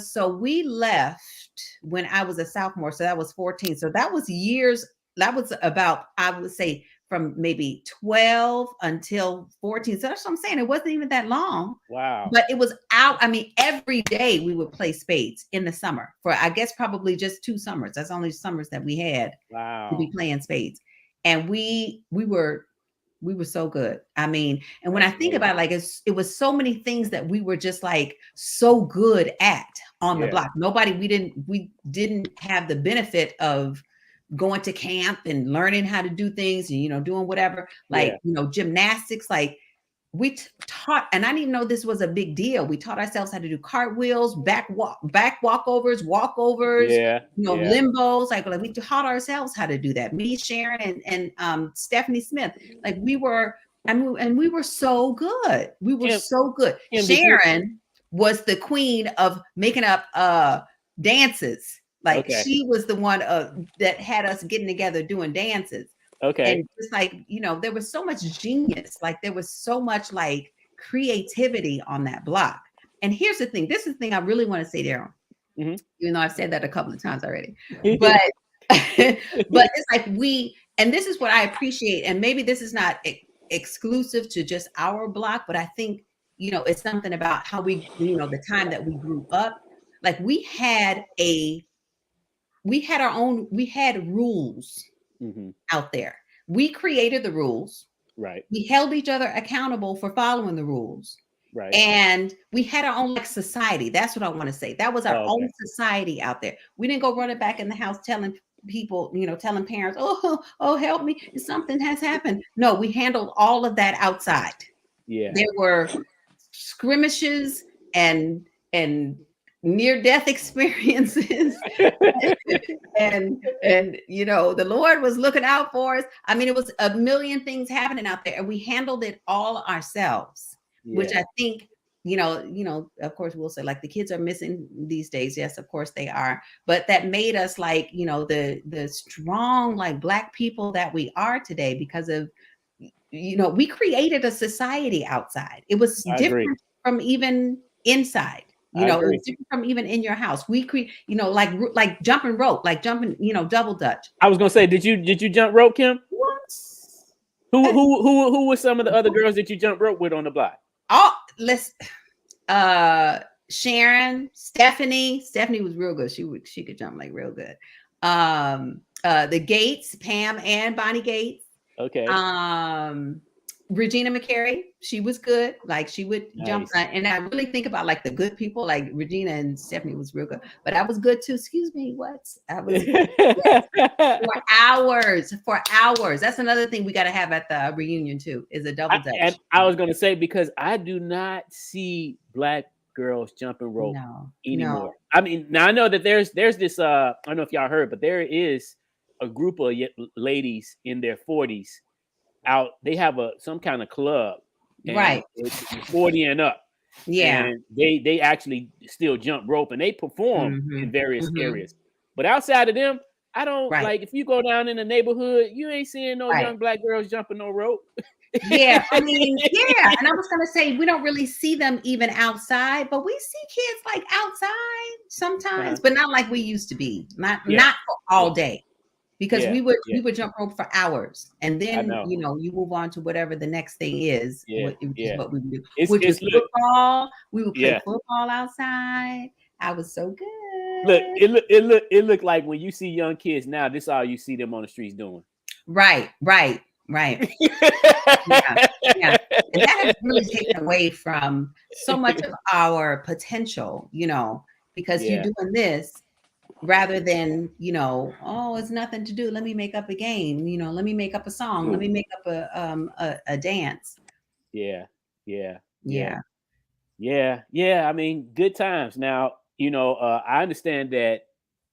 So we left when I was a sophomore, so that was 14. So that was years. That was about, I would say, from maybe 12 until 14. So that's what I'm saying. It wasn't even that long. Wow. But it was out. I mean, every day we would play spades in the summer for, I guess, probably just 2 summers. That's the only summers that we had to be playing spades. And we were so good. I mean, and when I think about it, like it was so many things that we were just like so good at on the block. We didn't have the benefit of going to camp and learning how to do things and, doing whatever, like, gymnastics, like we taught, and I didn't even know this was a big deal. We taught ourselves how to do cartwheels, back walkovers, limbos, like we taught ourselves how to do that. Me, Sharon, and Stephanie Smith, like we were so good. We were so good. Sharon was the queen of making up dances. Like she was the one that had us getting together doing dances. Okay. And just like, there was so much genius. Like there was so much like creativity on that block. And here's the thing. This is the thing I really want to say, Daryl. Mm-hmm. Even though I've said that a couple of times already. But it's like and this is what I appreciate. And maybe this is not exclusive to just our block, but I think, it's something about how we, the time that we grew up. Like we had rules out there. We created the rules. Right. We held each other accountable for following the rules. Right. And we had our own society. That's what I want to say. That was our own society out there. We didn't go running back in the house telling people, telling parents, oh, help me. Something has happened. No, we handled all of that outside. Yeah. There were skirmishes and near-death experiences and the Lord was looking out for us. I mean, it was a million things happening out there and we handled it all ourselves, which I think, of course we'll say like the kids are missing these days. Yes, of course they are. But that made us like, the strong, like Black people that we are today because of, we created a society outside. It was different from even inside. It was different from even in your house. We create, like jumping rope, like jumping, double dutch. I was gonna say, did you jump rope, Kim? Who were some of the other girls that you jumped rope with on the block? Oh, Sharon, Stephanie was real good. She could jump like real good. The Gates, Pam and Bonnie Gates. Okay. Regina McCary, she was good. Like she would jump, and I really think about like the good people, like Regina and Stephanie was real good. But I was good too. Excuse me, what? I was for hours. That's another thing we got to have at the reunion too. Is a double dutch. And I was gonna say because I do not see Black girls jumping rope anymore. No. I mean, now I know that there's this. I don't know if y'all heard, but there is a group of ladies in their 40s. Out, they have some kind of club, right? It's 40 and up, and they actually still jump rope and they perform in various areas. But outside of them, I don't like. If you go down in the neighborhood, you ain't seeing no young Black girls jumping no rope. I mean, and I was gonna say we don't really see them even outside, but we see kids like outside sometimes, but not like we used to be. Not for all day. Because we would jump rope for hours, and then you move on to whatever the next thing is. What we would do, which was football. We would play football outside. I was so good. Look, it looked like when you see young kids now, this is all you see them on the streets doing. Right. And that has really taken away from so much of our potential, because you're doing this. Rather than, it's nothing to do. Let me make up a game. Let me make up a song. Let me make up a dance. Yeah. I mean, good times. Now, I understand that,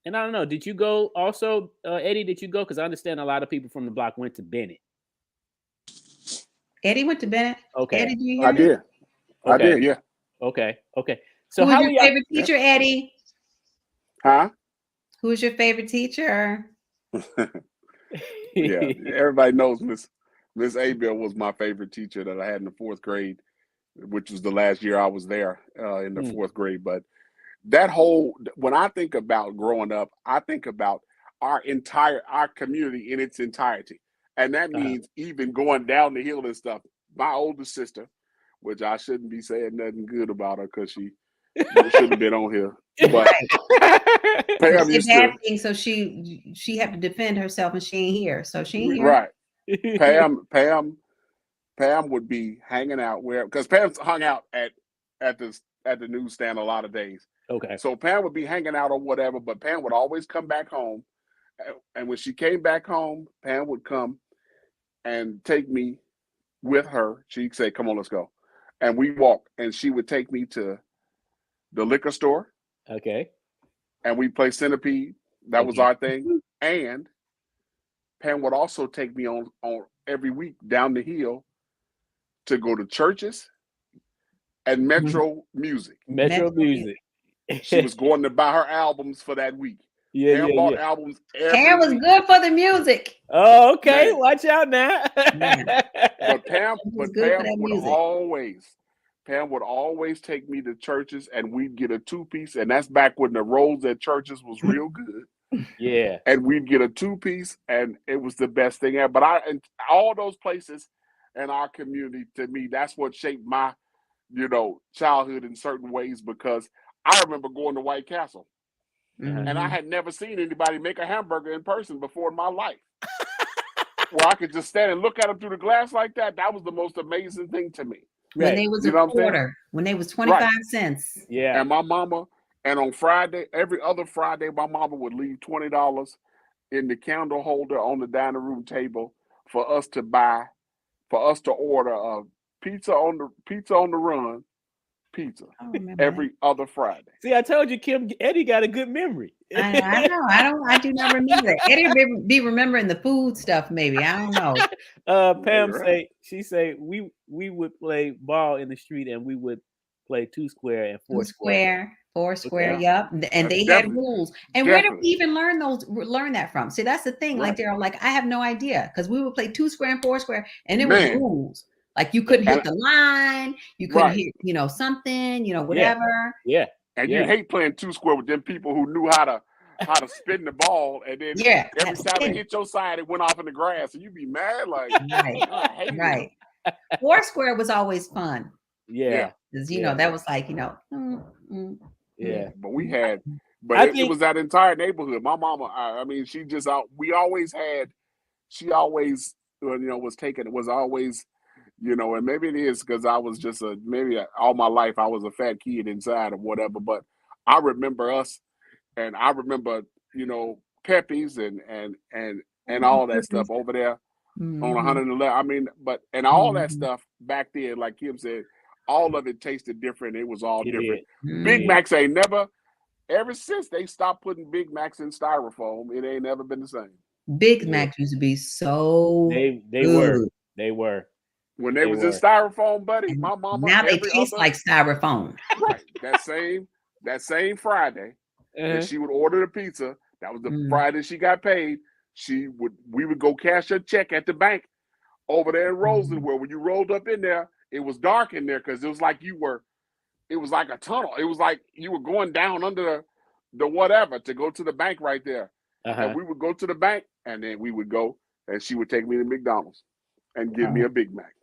and I don't know. Did you go also, Eddie? Did you go? Because I understand a lot of people from the block went to Bennett. Eddie went to Bennett. Okay, Eddie, do you hear I me? did. Okay. I did. Yeah. Okay. So Who how was are your y'all? favorite teacher, Eddie? Huh? Who was your favorite teacher? Yeah. Everybody knows Miss Abel was my favorite teacher that I had in the 4th grade, which was the last year I was there in the 4th grade. But when I think about growing up, I think about our community in its entirety. And that means even going down the hill and stuff. My older sister, which I shouldn't be saying nothing good about her because she shouldn't have been on here. But Pam used to, thing, so she had to defend herself and she ain't here. So she ain't here. Right. Pam would be hanging out because Pam hung out at the newsstand a lot of days. Okay. So Pam would be hanging out or whatever, but Pam would always come back home. And when she came back home, Pam would come and take me with her. She'd say, "Come on, let's go." And we walk, and she would take me to the liquor store. Okay. And we play Centipede. That was our thing. And Pam would also take me on every week down the hill to go to churches and Metro Music. Metro Music. She was going to buy her albums for that week. Pam bought albums every Pam was week. good for the music. Oh, okay. Man. Watch out now. But Pam would always take me to churches, and we'd get a 2-piece, and that's back when the rolls at churches was real good. Yeah. And we'd get a 2-piece, and it was the best thing ever. But all those places in our community, to me, that's what shaped my, childhood in certain ways, because I remember going to White Castle. And I had never seen anybody make a hamburger in person before in my life. Where I could just stand and look at them through the glass like that. That was the most amazing thing to me. When they was a quarter, when they was 25 cents. Yeah. And my mama, and on Friday, every other Friday, my mama would leave $20 in the candle holder on the dining room table for us to order a pizza on the run. Pizza every other Friday. See, I told you, Kim. Eddie got a good memory. I know. I do not remember that. Eddie be remembering the food stuff. Maybe I don't know. Pam say we would play ball in the street and we would play 2 square and 4 square. 4 square. Yep. And they had rules. And where did we even learn that from? See, that's the thing. Like Daryl, like I have no idea because we would play 2 square and 4 square, and it was rules. Like you couldn't hit the line, you couldn't hit, something, whatever. Yeah. And you hate playing 2 square with them people who knew how to spin the ball, and then every time it hit your side, it went off in the grass, and you'd be mad, like right. 4 square was always fun. Yeah. Because that was like, yeah. But we had, it was that entire neighborhood. My mama, she always was always. And maybe it is because I was just all my life I was a fat kid inside or whatever. But I remember us, and I remember Pepe's and all that stuff over there on 111. I mean, and all that stuff back then, like Kim said, all of it tasted different. It was all different. Big Macs ain't never. Ever since they stopped putting Big Macs in styrofoam, it ain't never been the same. Big Macs used to be so. They were. When they was in styrofoam, buddy, my mama. Now they taste like styrofoam. Right. That same Friday, and she would order the pizza. That was the Friday she got paid. We would go cash her check at the bank over there in Roseland, where when you rolled up in there, it was dark in there because it was like it was like a tunnel. It was like you were going down under the whatever to go to the bank right there. And we would go to the bank, and then we would go, and she would take me to McDonald's and give me a Big Mac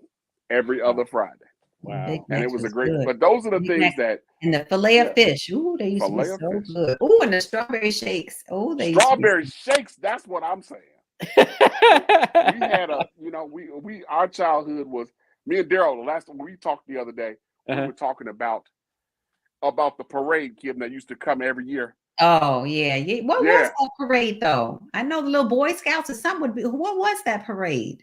every other Friday. Wow. And it was a great, but those are the things that. And the fillet of fish. Ooh, they used to be so good. Ooh, and the strawberry shakes. Oh, strawberry shakes. That's what I'm saying. We had our childhood was, me and Daryl, the last time we talked the other day, we were talking about the parade, Kim, that used to come every year. Oh, yeah. What was that parade, though? I know the little Boy Scouts or something would be. What was that parade?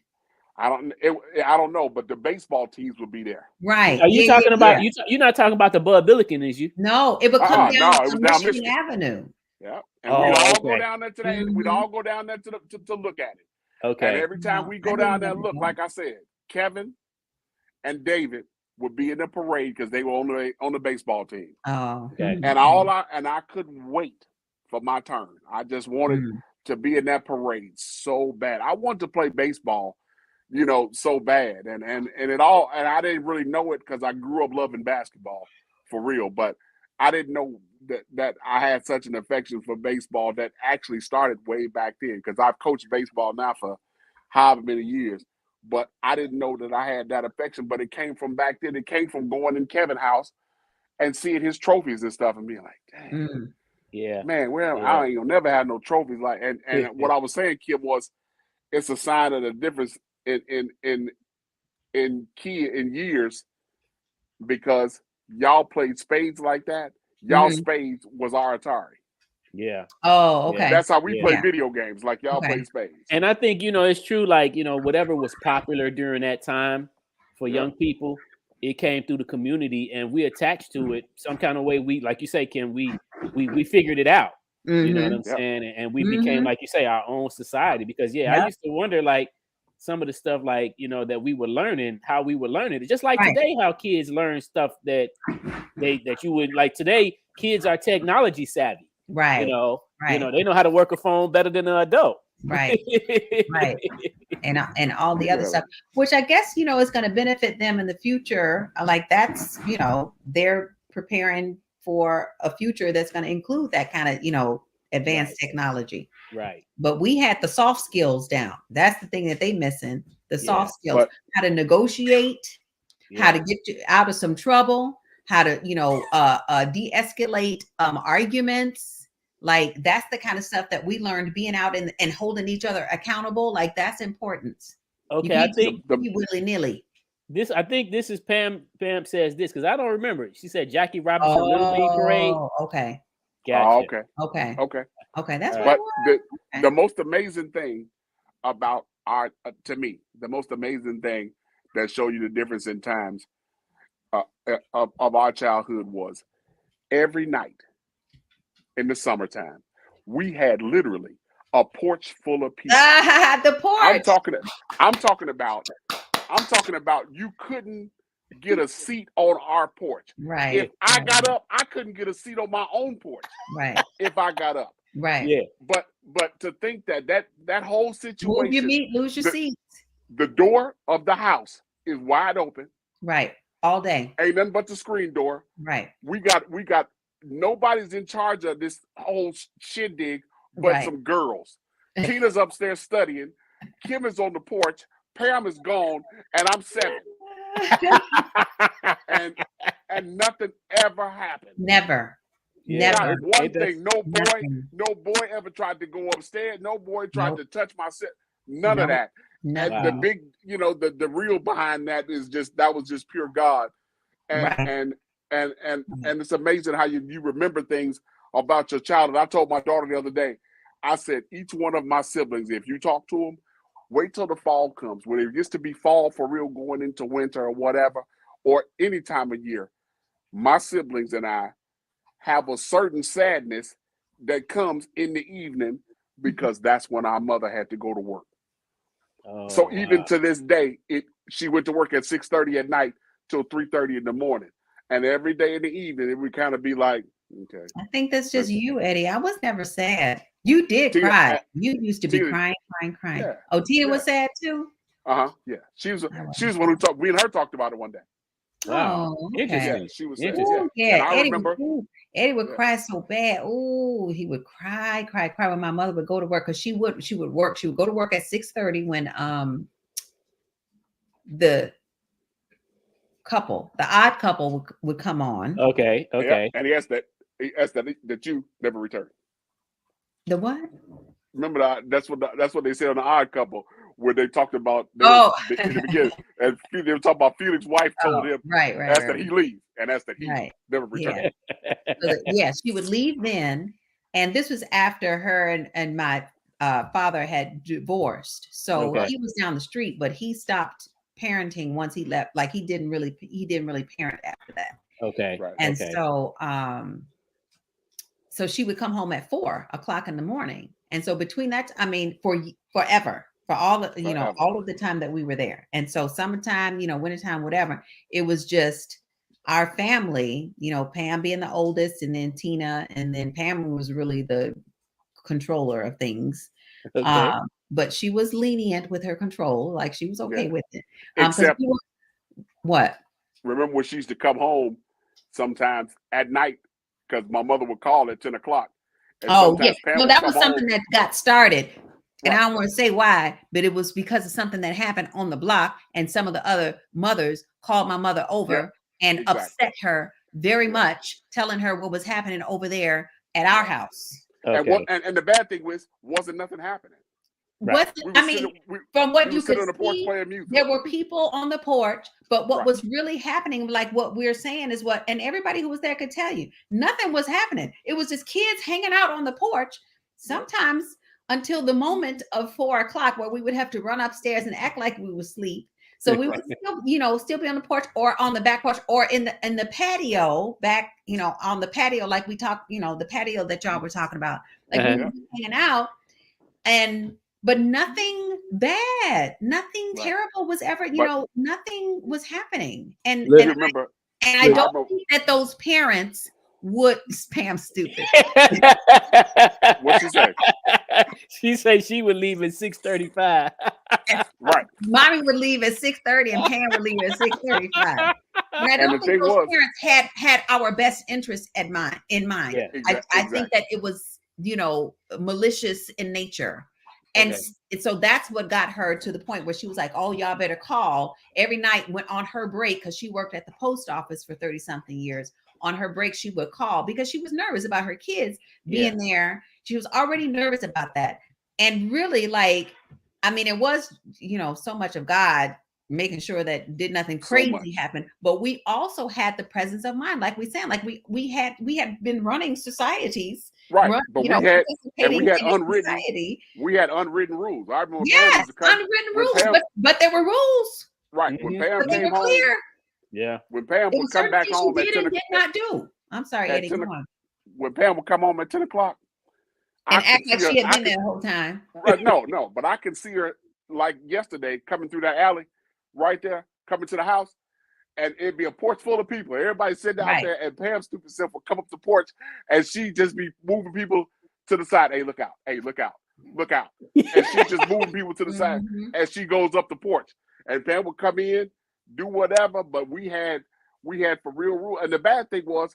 I don't know, but the baseball teams would be there. Right. Are you talking about yeah. you're not talking about the Bud Billiken, is you? No, it would come down it was on down Michigan Michigan. Avenue. Yeah, and we'd all go okay. down there today. We'd all go down there to look at it. Okay. And every time we go down there and look, like I said, Kevin and David would be in the parade because they were on the baseball team. Oh. Okay. And I couldn't wait for my turn. I just wanted to be in that parade so bad. I wanted to play baseball, so bad. And I didn't really know it because I grew up loving basketball for real, but I didn't know that I had such an affection for baseball that actually started way back then, because I've coached baseball now for however many years, but I didn't know that I had that affection. But it came from back then. It came from going in Kevin's house and seeing his trophies and stuff and being like, dang, yeah, man, I ain't gonna never have no trophies like. And what I was saying, Kim, was it's a sign of the difference in years, because y'all played spades like that. Y'all spades was our Atari. Yeah. Oh, okay. That's how we play video games, like y'all play spades. And I think, it's true, like, whatever was popular during that time for young people, it came through the community and we attached to it some kind of way. We, like you say, Kim, we figured it out. You know what I'm saying? And we became, like you say, our own society, because I used to wonder, like, some of the stuff, like, that we were learning, how we were learning it. Just like today, how kids learn stuff that you would, like, today, kids are technology savvy. Right. They know how to work a phone better than an adult. Right. Right. And all the other stuff, which I guess, is going to benefit them in the future. Like that's, they're preparing for a future that's going to include that kind of, advanced technology. Right. But we had the soft skills down. That's the thing that they missing. The soft skills, how to negotiate, how to get you out of some trouble, how to, de-escalate arguments. Like that's the kind of stuff that we learned being out and holding each other accountable. Like that's important. Okay, I think willy-nilly. I think this is Pam. Pam says this because I don't remember. She said Jackie Robinson Little League Parade. Okay. Gotcha. Okay. That's but the most amazing thing about to me, the most amazing thing that show you the difference in times of our childhood was every night in the summertime, we had literally a porch full of people. The porch. I'm talking about you couldn't get a seat on our porch. Right. If I got up, I couldn't get a seat on my own porch. Right. If I got up. Right. Yeah. But to think that whole situation, move your meat, lose your seats. The door of the house is wide open. Right. All day. Ain't nothing but the screen door. Right. We got nobody's in charge of this whole shindig but some girls. Tina's upstairs studying. Kim is on the porch. Pam is gone, and I'm 7. and nothing ever happened. Never. Not one thing. No boy ever tried to go upstairs. No boy tried to touch my set. None of that. And the big, the real behind that is that was just pure God. And it's amazing how you remember things about your childhood. I told my daughter the other day, I said, each one of my siblings, if you talk to them, wait till the fall comes. When it gets to be fall for real, going into winter or whatever, or any time of year, my siblings and I have a certain sadness that comes in the evening because that's when our mother had to go to work. So even to this day, she went to work at 6:30 at night till 3:30 in the morning. And every day in the evening, it would kind of be like, okay. I think that's just you, Eddie. I was never sad. You did cry. You used to be crying. Yeah. Oh, Tina was sad too? Yeah. She was one who talked. We and her talked about it one day. Wow. Oh, okay. Interesting. Yeah, she was sad. Yeah. I remember. Eddie would cry so bad. Oh, he would cry when my mother would go to work, because she would work. She would go to work at 6:30 when the odd couple would come on. Okay. Yeah, and he asked that you never returned. The what? Remember that's what they said on the Odd Couple, where they talked about in the beginning, and they were talking about Felix's wife told him that he leave, and that's that he never returned. Yeah. She would leave then, and this was after her and my father had divorced, so Okay. he was down the street, but he stopped parenting once he left. Like he didn't really parent after that. Okay. Right. And Okay. so she would come home at 4 o'clock in the morning. And so between that, I mean, forever, for all of, you know, Forever. all of the time that we were there. And so summertime, you know, wintertime, whatever, it was just our family, you know, Pam being the oldest, and then Tina, and then Pam was really the controller of things. Okay. But she was lenient with her control, like she was okay Yeah. with it. Except, what? remember when she used to come home sometimes at night, because my mother would call at 10 o'clock. And Oh, yeah. sometimes Pam No, would that come was something home. that got started. And I Right. don't want to say why, but it was because of something that happened on the block, and some of the other mothers called my mother over and exactly. upset her very much, telling her what was happening over there at our house. Okay. And the bad thing wasn't nothing happening. Right. From what you could on the porch see, playing music. there were people on the porch, but what Right. was really happening, like what we're saying is what, and everybody who was there could tell you, nothing was happening. It was just kids hanging out on the porch, sometimes until the moment of 4 o'clock, where we would have to run upstairs and act like we were asleep. So we would still, you know, still be on the porch or on the back porch or in the patio back, you know, on the patio, like we talked, you know, the patio that y'all were talking about, like we would be hanging out, but nothing bad, nothing terrible was ever, you know, nothing was happening. And I don't think that those parents would. Pam stupid. What she say? She said she would leave at 6:35. Right. Mommy would leave at 6:30 and Pam would leave at 6:35. And I don't think those parents had our best interest in mind. Yeah, I think that it was, you know, malicious in nature. And so that's what got her to the point where she was like, oh, y'all better call. Every night went on her break, because she worked at the post office for 30 something years. On her break, she would call because she was nervous about her kids being there. She was already nervous about that. And really, like, I mean, it was, you know, so much of God making sure that did nothing crazy happen. But we also had the presence of mind, like we said, like we had been running societies. Right, but we had unwritten rules. I remember unwritten rules, but there were rules. Right, when Pam came home, clear. Yeah, when Pam would come back home at 10 o'clock, did not do. I'm sorry, Eddie. When Pam would come home at 10 o'clock, and act like she had been there the whole time. Right, no, but I can see her like yesterday coming through that alley, right there, coming to the house. And it'd be a porch full of people. Everybody sitting out there, and Pam's stupid self would come up the porch, and she just be moving people to the side. Hey, look out! Hey, look out! Look out! And she just moving people to the side as she goes up the porch. And Pam would come in, do whatever. But we had for real rule. And the bad thing was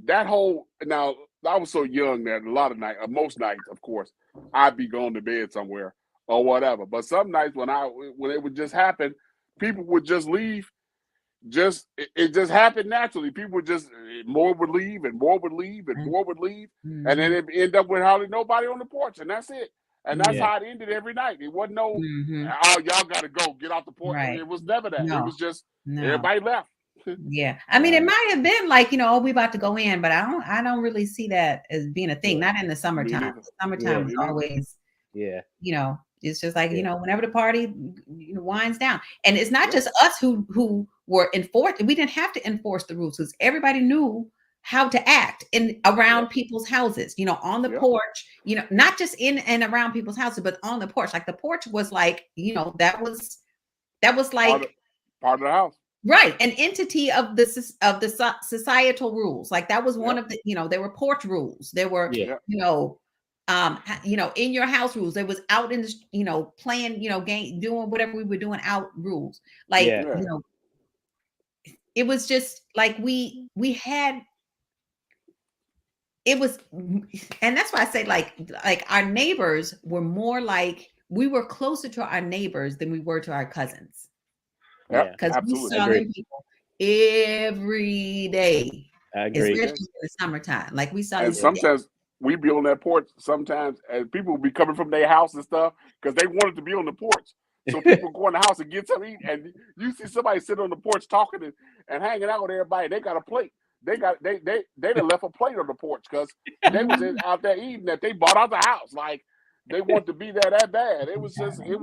that whole. Now I was so young that a lot of nights, most nights, of course, I'd be going to bed somewhere or whatever. But some nights when it would just happen, people would just leave. It just happened naturally. People would just more would leave and more would leave and more would leave, and then it end up with hardly nobody on the porch, and that's it. And that's how it ended every night. It wasn't no, oh, y'all got to go get off the porch. Right. It was never that. It was just everybody left. Yeah, I mean, it might have been like, you know, oh, we about to go in, but I don't really see that as being a thing. Not in the summertime. The summertime is always, you know. It's just like, you know, whenever the party winds down. And it's not just us who were enforced. We didn't have to enforce the rules, because everybody knew how to act around people's houses, you know, on the porch, you know, not just in and around people's houses, but on the porch. Like the porch was like, you know, that was like part of the house. Right. An entity of the societal rules. Like that was one of the, you know, there were porch rules. There were, you know, in your house rules. There was out in the, you know, playing, you know, game, doing whatever we were doing out rules. Like, you know, it was just like we had, it was, and that's why I say like our neighbors were more like, we were closer to our neighbors than we were to our cousins. Yeah, because we saw them people every day. I agree. Especially in the summertime. Like we saw. And sometimes we'd be on that porch sometimes, and people would be coming from their house and stuff because they wanted to be on the porch. So people go in the house and get something to eat, and you see somebody sitting on the porch talking and hanging out with everybody. They got a plate. They done left a plate on the porch because they was out there eating that they bought out the house. Like they want to be there that bad. It was just Don't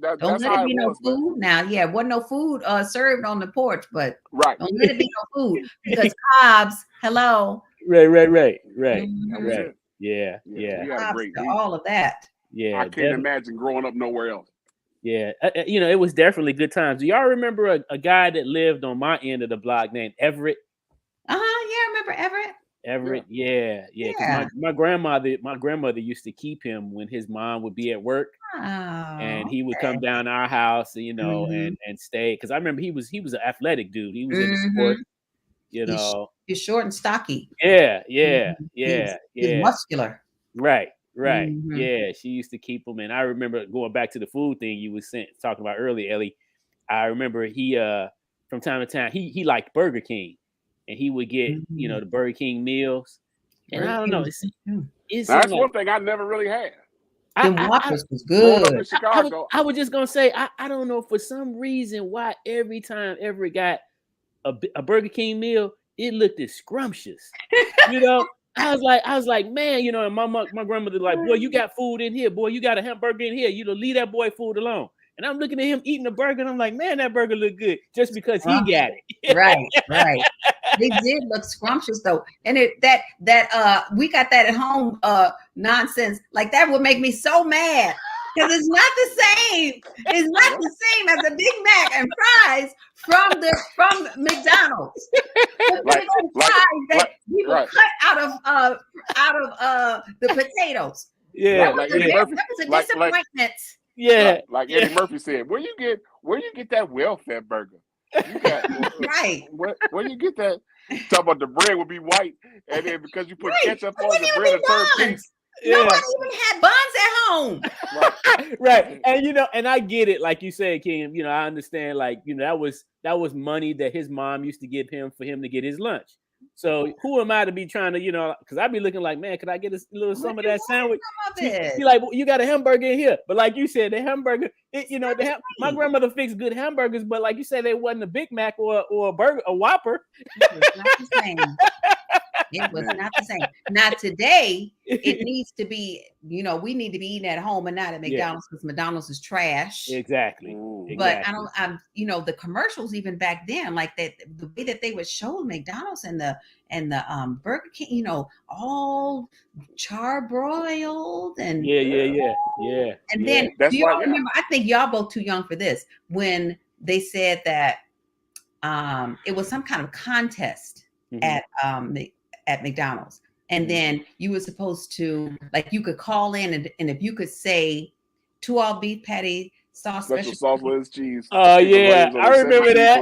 that's let how it be it no was. Man. food. Now, yeah, wasn't no food served on the porch, but Right. don't let it be no food because Cobb's, hello. Right. Mhm. That was it. Yeah. We had a Cobb's great to all of that. Yeah. I can't imagine growing up nowhere else. Yeah. You know, it was definitely good times. Do y'all remember a guy that lived on my end of the block named Everett? Yeah, I remember Everett. Everett, yeah. Because my grandmother used to keep him when his mom would be at work, and he would come down to our house, you know, and stay. Because I remember he was an athletic dude. He was in the sport, you know. He's short and stocky. Yeah. He's muscular. Right. Yeah, she used to keep him, and I remember going back to the food thing you was talking about earlier, Ellie. I remember he from time to time he liked Burger King. And he would get, you know, the Burger King meals. And I don't know. That's one thing I never really had. The Whoppers was good. In Chicago. I was just going to say, I don't know for some reason why every time Everett got a Burger King meal, it looked as scrumptious. You know, I was like, man, you know, and my grandmother like, boy, you got food in here. Boy, you got a hamburger in here. You know, leave that boy food alone. And I'm looking at him eating a burger, and I'm like, man, that burger look good just because he got it. Right. They did look scrumptious though, and we got that at home nonsense like that would make me so mad because it's not the same. It's not the same as a Big Mac and fries from McDonald's. The fries that people cut out of the potatoes. Yeah, that was a disappointment. Yeah, like Eddie Murphy said, where you get that welfare burger? You got, right. Where you get that? Talk about the bread would be white, and then because you put ketchup on the bread and turn pink. Nobody even had buns at home. Right. And you know, and I get it, like you said, Kim. You know, I understand. Like, you know, that was money that his mom used to give him for him to get his lunch. So who am I to be trying to, you know, because I'd be looking like, man, could I get a little some of that sandwich? Be like, well, you got a hamburger in here, but like you said, the hamburger, my grandmother fixed good hamburgers, but like you said, they wasn't a Big Mac or a burger, a Whopper. It was not the same. It was not the same. Now today, it needs to be, you know, we need to be eating at home and not at McDonald's because McDonald's is trash. Exactly. But you know, the commercials even back then, like that, the way that they would show McDonald's and the Burger King, you know, all charbroiled and And then do y'all remember? I think y'all both too young for this when they said that it was some kind of contest at McDonald's. And then you were supposed to, like, you could call in and if you could say 2 all beef patty, special sauce with cheese. Oh yeah, I remember that.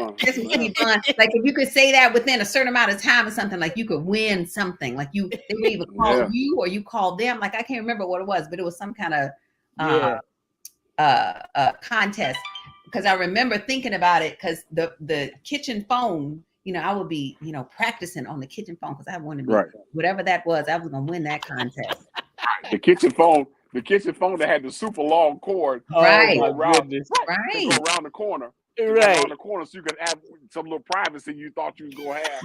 Like if you could say that within a certain amount of time or something, like you could win something. Like they would either call you or you called them. Like I can't remember what it was, but it was some kind of contest. Because I remember thinking about it because the kitchen phone, you know, I would be, you know, practicing on the kitchen phone because I wanted to be whatever that was. I was gonna win that contest. The kitchen phone that had the super long cord. Right. Go around the corner. Around the corner, so you could have some little privacy you thought you was gonna have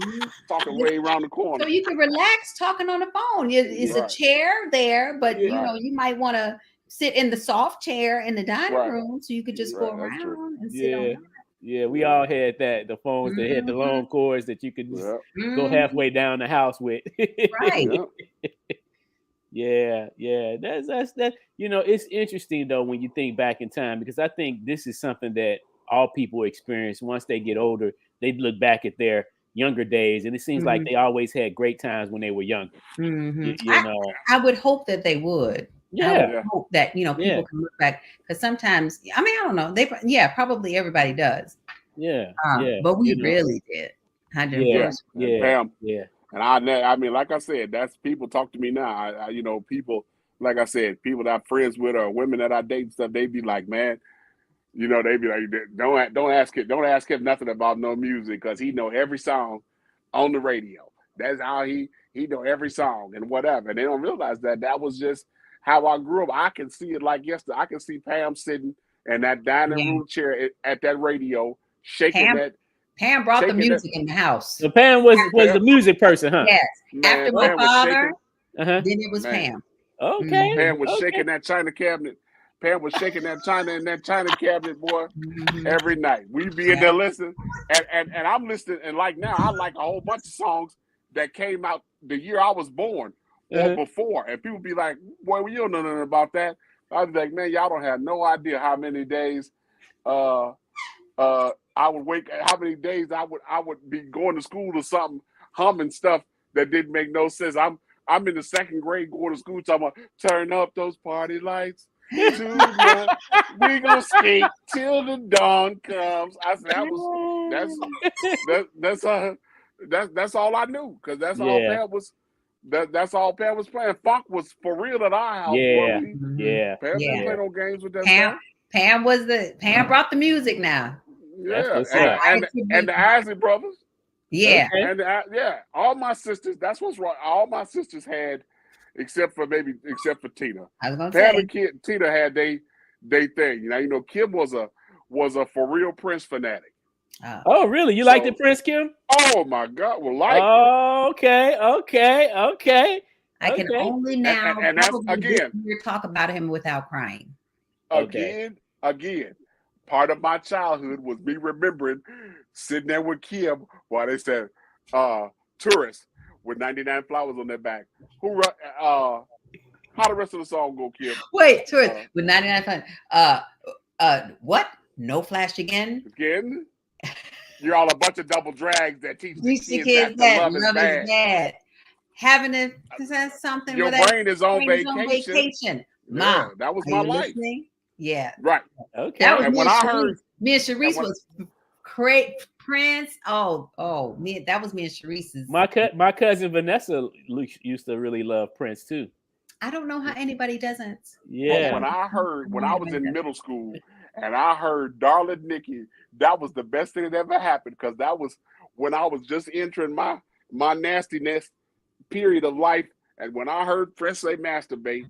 talking way around the corner. So you could relax talking on the phone. It's a chair there, but you know, you might want to sit in the soft chair in the dining room so you could just go around and sit on. Yeah, we all had that. The phones that had the long cords that you could just go halfway down the house with. Right. Yeah. That's you know, it's interesting though when you think back in time because I think this is something that all people experience once they get older. They look back at their younger days, and it seems like they always had great times when they were younger. You know, I would hope that they would. I would hope that, you know, people can look back because sometimes, I mean, I don't know. Probably everybody does. But we really did. 100%. Pam. And I mean, like I said, that's people talk to me now. I you know, people, like I said, people that I'm friends with or women that I date and stuff, they be like, man, you know, they be like, don't ask him nothing about no music because he know every song on the radio. That's how he know every song and whatever. And they don't realize that was just how I grew up. I can see it like yesterday. I can see Pam sitting in that dining room chair at that radio, shaking that. Pam brought the music in the house. So Pam was the music person, huh? Yes. After my father, then it was Pam. Okay. Pam was okay. shaking that china cabinet. Pam was shaking that china in that china cabinet, boy, every night. We be in there listening, and I'm listening, and like now, I like a whole bunch of songs that came out the year I was born or before, and people be like, "Boy, well, you don't know nothing about that." I was like, "Man, y'all don't have no idea how many days, I would wake, how many days I would be going to school or something, humming stuff that didn't make no sense. I'm in the second grade going to school talking about turn up those party lights. Tonight, we gonna skate till the dawn comes. I said that's all I knew, because that's all Pam was. That's all Pam was playing. Funk was for real at our house. Yeah, boy. yeah. Pam didn't play no games with that stuff. Pam brought the music now. Yeah, and the Isley brothers. Yeah, and all my sisters. That's what's right. All my sisters had, except for Tina. I was gonna Pam say and Tina had they thing. You know, Kim was a for real Prince fanatic. Oh, really? You liked the Prince, Kim? Oh my God! Well, like. Oh, okay. I can only now and that's again talk about him without crying. Again, part of my childhood was me remembering sitting there with Kim while they said "Tourist" with 99 flowers on their back. How the rest of the song go, Kim? Wait, Tourist with 99 flowers. What? No flash again? Again? You're all a bunch of double drags that teach the kids that love is bad. Having it, is that something? Your brain is on vacation. Mom, that was my life. Listening? Yeah. Right. Okay. That was and when I heard me and Sharice was great. Prince. Oh, me. That was me and Sharice's. My cousin Vanessa used to really love Prince too. I don't know how anybody doesn't. Yeah. When I was in middle school and I heard Darling Nikki, that was the best thing that ever happened, because that was when I was just entering my nastiness period of life. And when I heard Prince say masturbate,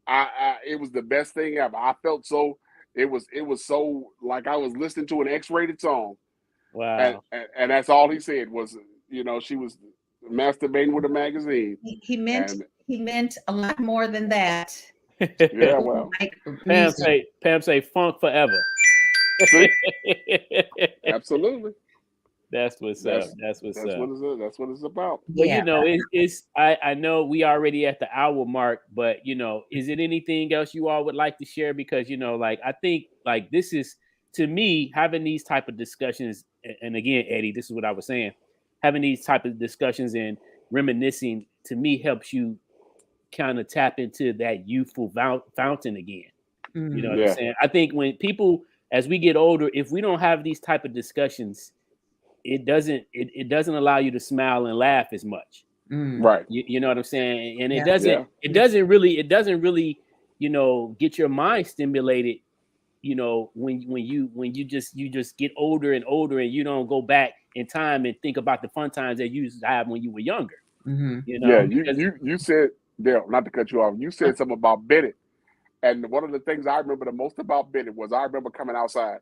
it was the best thing ever. I felt so, it was so like I was listening to an X-rated song. Wow. And that's all he said was, she was masturbating with a magazine. He meant a lot more than that. Yeah, well. Pam say funk forever. Absolutely. That's what's up. That's what it's about. But it's I know we already at the hour mark, but is it anything else you all would like to share? Because I think this is, to me, having these type of discussions, and again, Eddie, this is what I was saying, having these type of discussions and reminiscing, to me, helps you kind of tap into that youthful fountain again. You know what I'm saying? I think when people, as we get older, if we don't have these type of discussions, it doesn't allow you to smile and laugh as much. Right. You know what I'm saying? And it doesn't really, get your mind stimulated, when you just get older and older, and you don't go back in time and think about the fun times that you used to have when you were younger. You said, Dale, not to cut you off, you said something about Bennett. And one of the things I remember the most about Bennett was I remember coming outside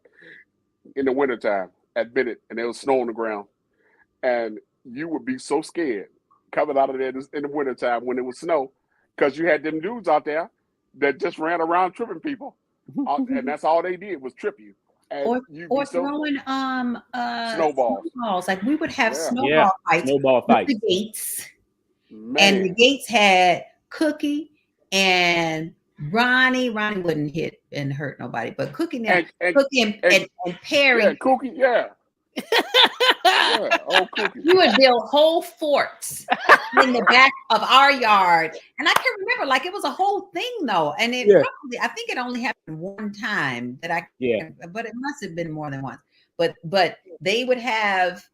in the wintertime at Bennett, and there was snow on the ground. And you would be so scared coming out of there in the wintertime when it was snow, because you had them dudes out there that just ran around tripping people. And that's all they did was trip you. And or throwing snowballs. Like we would have snowball fights. With the Gates. Man. And the Gates had Cookie and Ronnie wouldn't hit and hurt nobody, but Cookie and Perry. Yeah, Cookie, yeah. Cookie. You would build whole forts in the back of our yard. And I can remember, it was a whole thing though. And probably, I think it only happened one time but it must have been more than once. But they would have,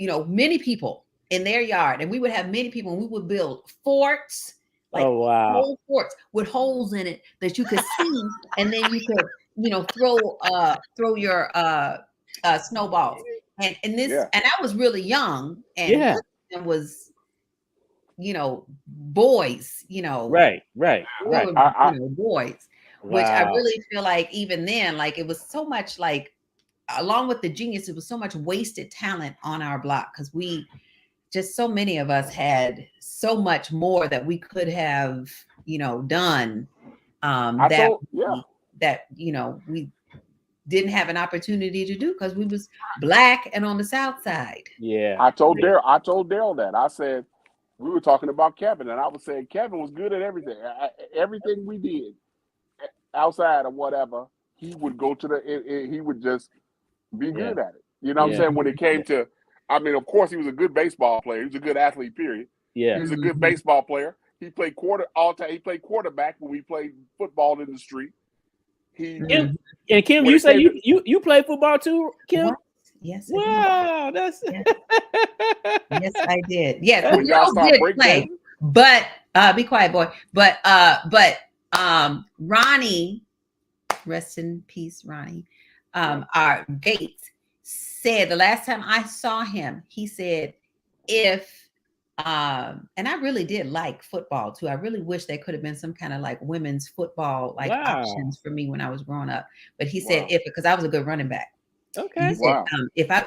many people in their yard, and we would have many people, and we would build forts. Whole forts with holes in it that you could see, and then you could, throw your snowballs. And I was really young, and it was, boys, right. Boys, which I really feel like even then, it was so much along with the genius, it was so much wasted talent on our block, because so many of us had so much more that we could have, done. That we didn't have an opportunity to do because we was Black and on the South Side. Yeah. I told Daryl that. I said, we were talking about Kevin, and I was saying Kevin was good at everything. Everything we did outside of whatever, he would go to he would just be good at it. You know what I'm saying? When it came to, I mean, of course, he was a good baseball player. He was a good athlete, period. Yeah. He was a good baseball player. He played He played quarterback when we played football in the street. And Kim, you say you play football too, Kim? What? Yes. Wow, that's yes, I did. Yes, when y'all start breaking. But be quiet, boy. But Ronnie, rest in peace, Ronnie. Our Gates said the last time I saw him, he said, if and I really did like football too. I really wish there could have been some kind of like women's football options for me when I was growing up. But he said because I was a good running back. Okay. He said,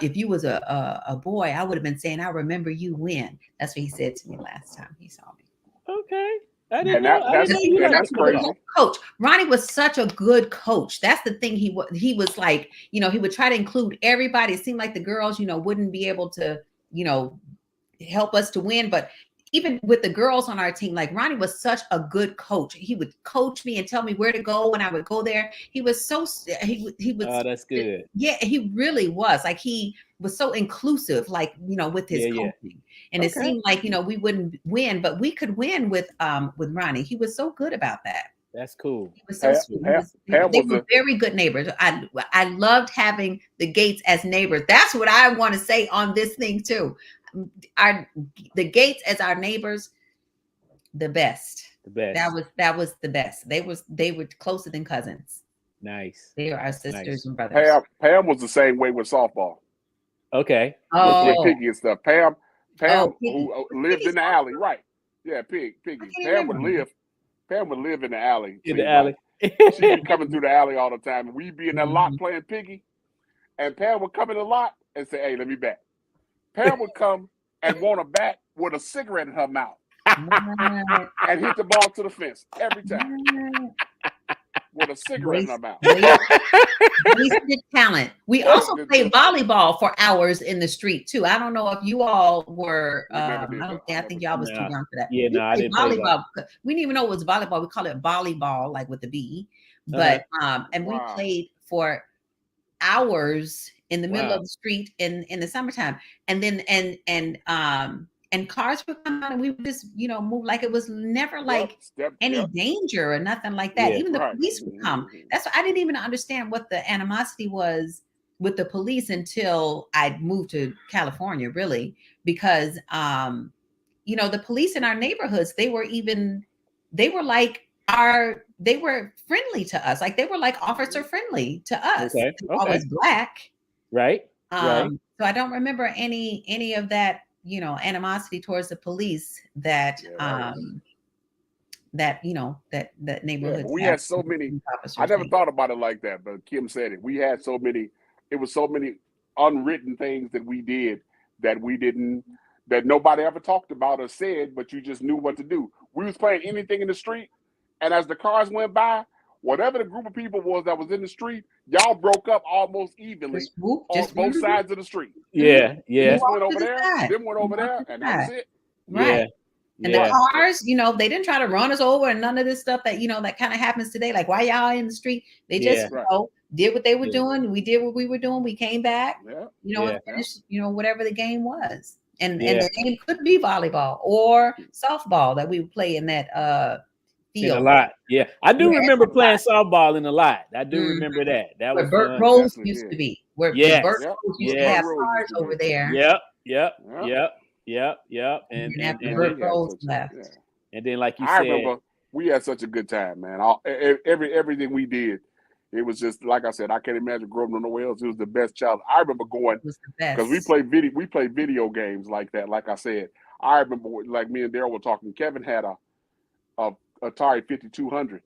if you was a boy, I would have been saying, I remember you when. That's what he said to me last time he saw me. Okay. I didn't know. That's crazy. Coach Ronnie was such a good coach. That's the thing. He was like, he would try to include everybody. It seemed like the girls, wouldn't be able to, help us to win. But even with the girls on our team, like Ronnie was such a good coach. He would coach me and tell me where to go when I would go there. He was so he was. Oh, that's good. Yeah, he really was. Like he was so inclusive, like with his coaching. And it seemed like we wouldn't win, but we could win with Ronnie. He was so good about that. That's cool. He was so sweet. They were very good neighbors. I loved having the Gates as neighbors. That's what I want to say on this thing too. The Gates as our neighbors, the best. The best. That was the best. They were closer than cousins. Nice. They are our sisters and brothers. Pam was the same way with softball. Okay. With Piggy and stuff. Pam who lived in the alley, right? Yeah, Piggy. Pam would live in the alley. In the alley. She'd be coming through the alley all the time. And we'd be in that lot playing Piggy. And Pam would come in the lot and say, hey, let me bat. Pam would come and want a bat with a cigarette in her mouth and hit the ball to the fence every time with a cigarette in her mouth. Wasted talent. We also played volleyball for hours in the street too. I don't know if you all were. I think y'all was too young for that. Yeah, no, I didn't play volleyball. We didn't even know it was volleyball. We call it volleyball, like with the B. But and we played for hours in the middle of the street in the summertime, and then and cars would come out and we would just move like it was never like any danger or nothing like that. Even the police would come. That's why I didn't even understand what the animosity was with the police until I moved to California, really, because the police in our neighborhoods, they were friendly to us. Like they were like officer friendly to us. Okay. Always Black. Right. So I don't remember any of that, animosity towards the police that that neighborhood. We had so many. I never thought about it like that, but Kim said it. We had so many. It was so many unwritten things that we did that nobody ever talked about or said, but you just knew what to do. We was playing anything in the street, and as the cars went by, whatever the group of people was that was in the street, y'all broke up almost evenly on both sides of the street. Yeah. This went over there, then went over there, and that was it. Right. And the cars, they didn't try to run us over and none of this stuff that, that kind of happens today. Like, why y'all in the street? They just, did what they were doing. We did what we were doing. We came back, and finished, whatever the game was. And the game could be volleyball or softball that we would play in that field. In a lot. Yeah. I do remember playing softball in a lot. I do remember that. That was where Burt Rose used to be. Where Burt Rose used to have cars over there. Yep. And Burt Rose left. And then, like you I said, remember we had such a good time, man. Everything we did, it was just like I said. I can't imagine growing up nowhere else. It was the best child. I remember going because we played video games like that. Like I said, I remember like me and Daryl were talking. Kevin had a Atari 5200,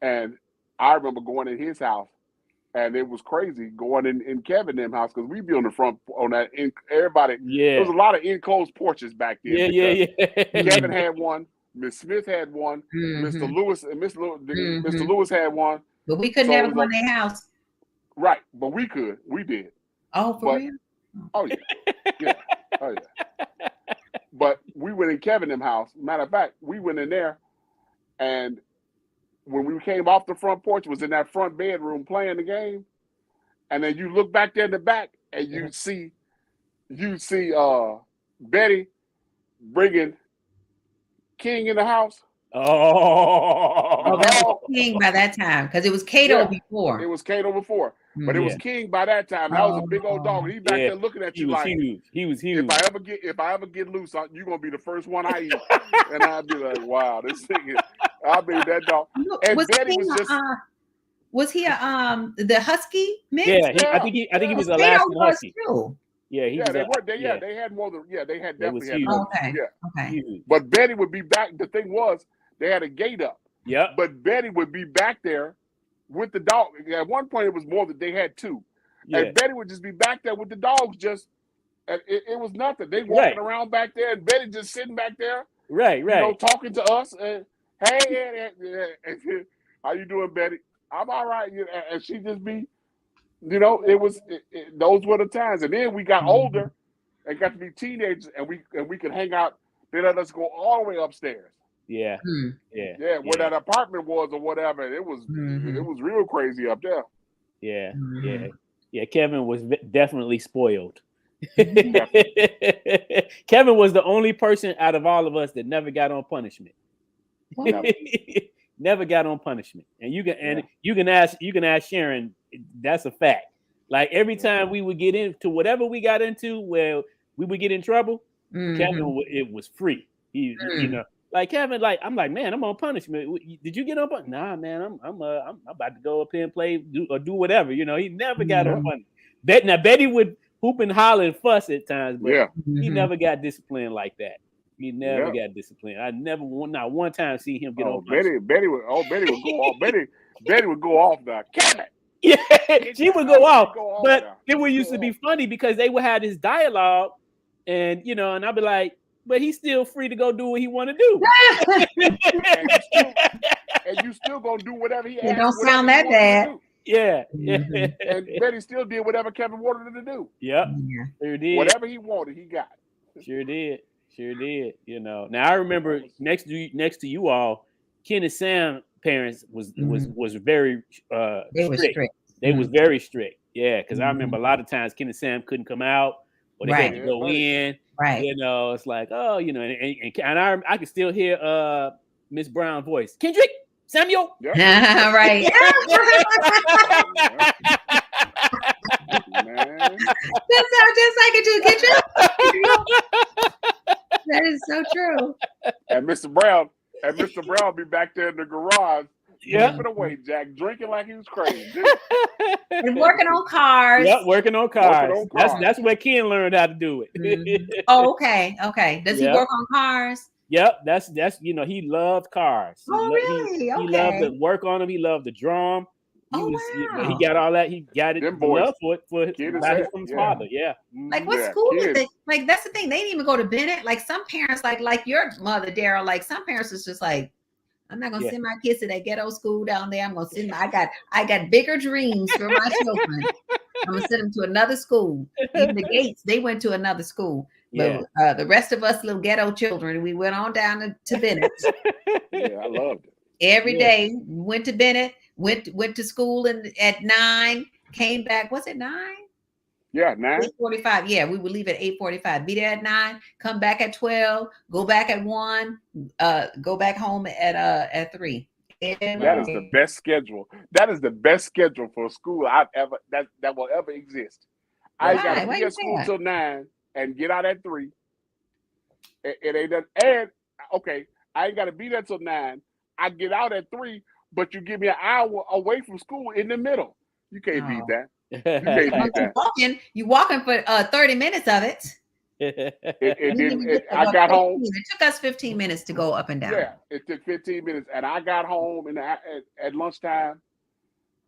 and I remember going in his house, and it was crazy going in Kevin them house because we'd be on the front on that. Everybody, there was a lot of enclosed porches back then. Yeah. Kevin had one, Miss Smith had one. Mhm. Mr. Lewis and Mr. Lewis had one. But we could So, never go in their house. Right, but we could. We did. Oh, for real? Oh yeah, yeah, oh yeah. But we went in Kevin them house. Matter of fact, we went in there, and when we came off the front porch, was in that front bedroom playing the game, and then you look back there in the back, and you see Betty bringing King in the house. Oh, that was King by that time because it was Kato before. It was Kato before. But it was King by that time. That was a big old dog. He back there looking at you like huge. He was huge. If I ever get loose, you're gonna be the first one I eat. And I'll be like, wow, this thing is. I'll be that dog. And Betty was just. Was he the husky mix? Yeah, I think he was a Alaskan husky. Too. Yeah, he was. They had more than. Yeah, they had definitely had. More, okay. Yeah. Okay. Huge. But Betty would be back. The thing was, they had a gate up. Yeah. But Betty would be back there with the dog. At one point, it was more that they had two. Yeah. And Betty would just be back there with the dogs. Just it was nothing. They walking around back there, and Betty just sitting back there. Right. You know, talking to us. And hey, how you doing, Betty? I'm all right. And she just be, you know, those were the times. And then we got older and got to be teenagers, and we could hang out. They let us go all the way upstairs. Yeah. Yeah, where that apartment was or whatever. It was real crazy up there. Yeah. Yeah. Kevin was definitely spoiled. Kevin was the only person out of all of us that never got on punishment. Never got on punishment. And you can ask Sharon, that's a fact. Like every time we would get into whatever we got into where we would get in trouble, Kevin, it was free. He you know, like Kevin, like I'm like, man, I'm on punishment. Did you get on punishment? Nah, man, I'm about to go up here and play do whatever. You know, he never got on punishment. Now Betty would hoop and holler and fuss at times, but he never got disciplined like that. He never got disciplined. I never not one time see him get on punishment. Betty would go off. Betty would go off now. Kevin. Yeah, she would go off. But it would used to be funny because they would have this dialogue, and you know, and I'd be like, but he's still free to go do what he want to do. and you still gonna do whatever he asks. It don't sound that bad. Yeah. And Betty still did whatever Kevin wanted her to do. Yep. Sure did. Whatever he wanted, he got. Sure did. You know. Now I remember next to you all, Ken and Sam parents was very strict. They was very strict. Yeah, because I remember a lot of times Ken and Sam couldn't come out or they had to go in. Right. You know, it's like, oh, you know, and I can still hear Miss Brown's voice. Kendrick, Samuel. Yep. Right. Man. That sounds just like it do, That is so true. And Mr. Brown be back there in the garage. Flipping away, Jack, drinking like he was crazy. And working on cars. Yep, working on cars. That's where Ken learned how to do it. Oh, okay. Does he work on cars? Yep, that's you know, he loved cars. Really? He loved to work on them. He loved the drum. He got all that. He got it. Love for from his father. Yeah. Like what school is they? Like that's the thing. They didn't even go to Bennett. Like some parents, like your mother, Daryl. Like some parents is just like, I'm not gonna send my kids to that ghetto school down there. I'm gonna send. I got bigger dreams for my children. I'm gonna send them to another school. Even the Gates, they went to another school. But the rest of us little ghetto children, we went on down to Bennett. Yeah, I loved it. Every day we went to Bennett. Went to school at 9. Came back. Was it 9? Yeah, 9. 8:45. Yeah, we would leave at 8:45. Be there at 9. Come back at 12. Go back at 1. Go back home at 3. That is the best schedule. That is the best schedule for a school that will ever exist. I got to be at school till 9 and get out at 3. It ain't that. And okay, I ain't got to be there till 9. I get out at 3, but you give me an hour away from school in the middle. You can't beat that. You can't beat that. You walking for 30 minutes of it. I got home. It took us 15 minutes to go up and down. Yeah, it took 15 minutes, and I got home at lunchtime,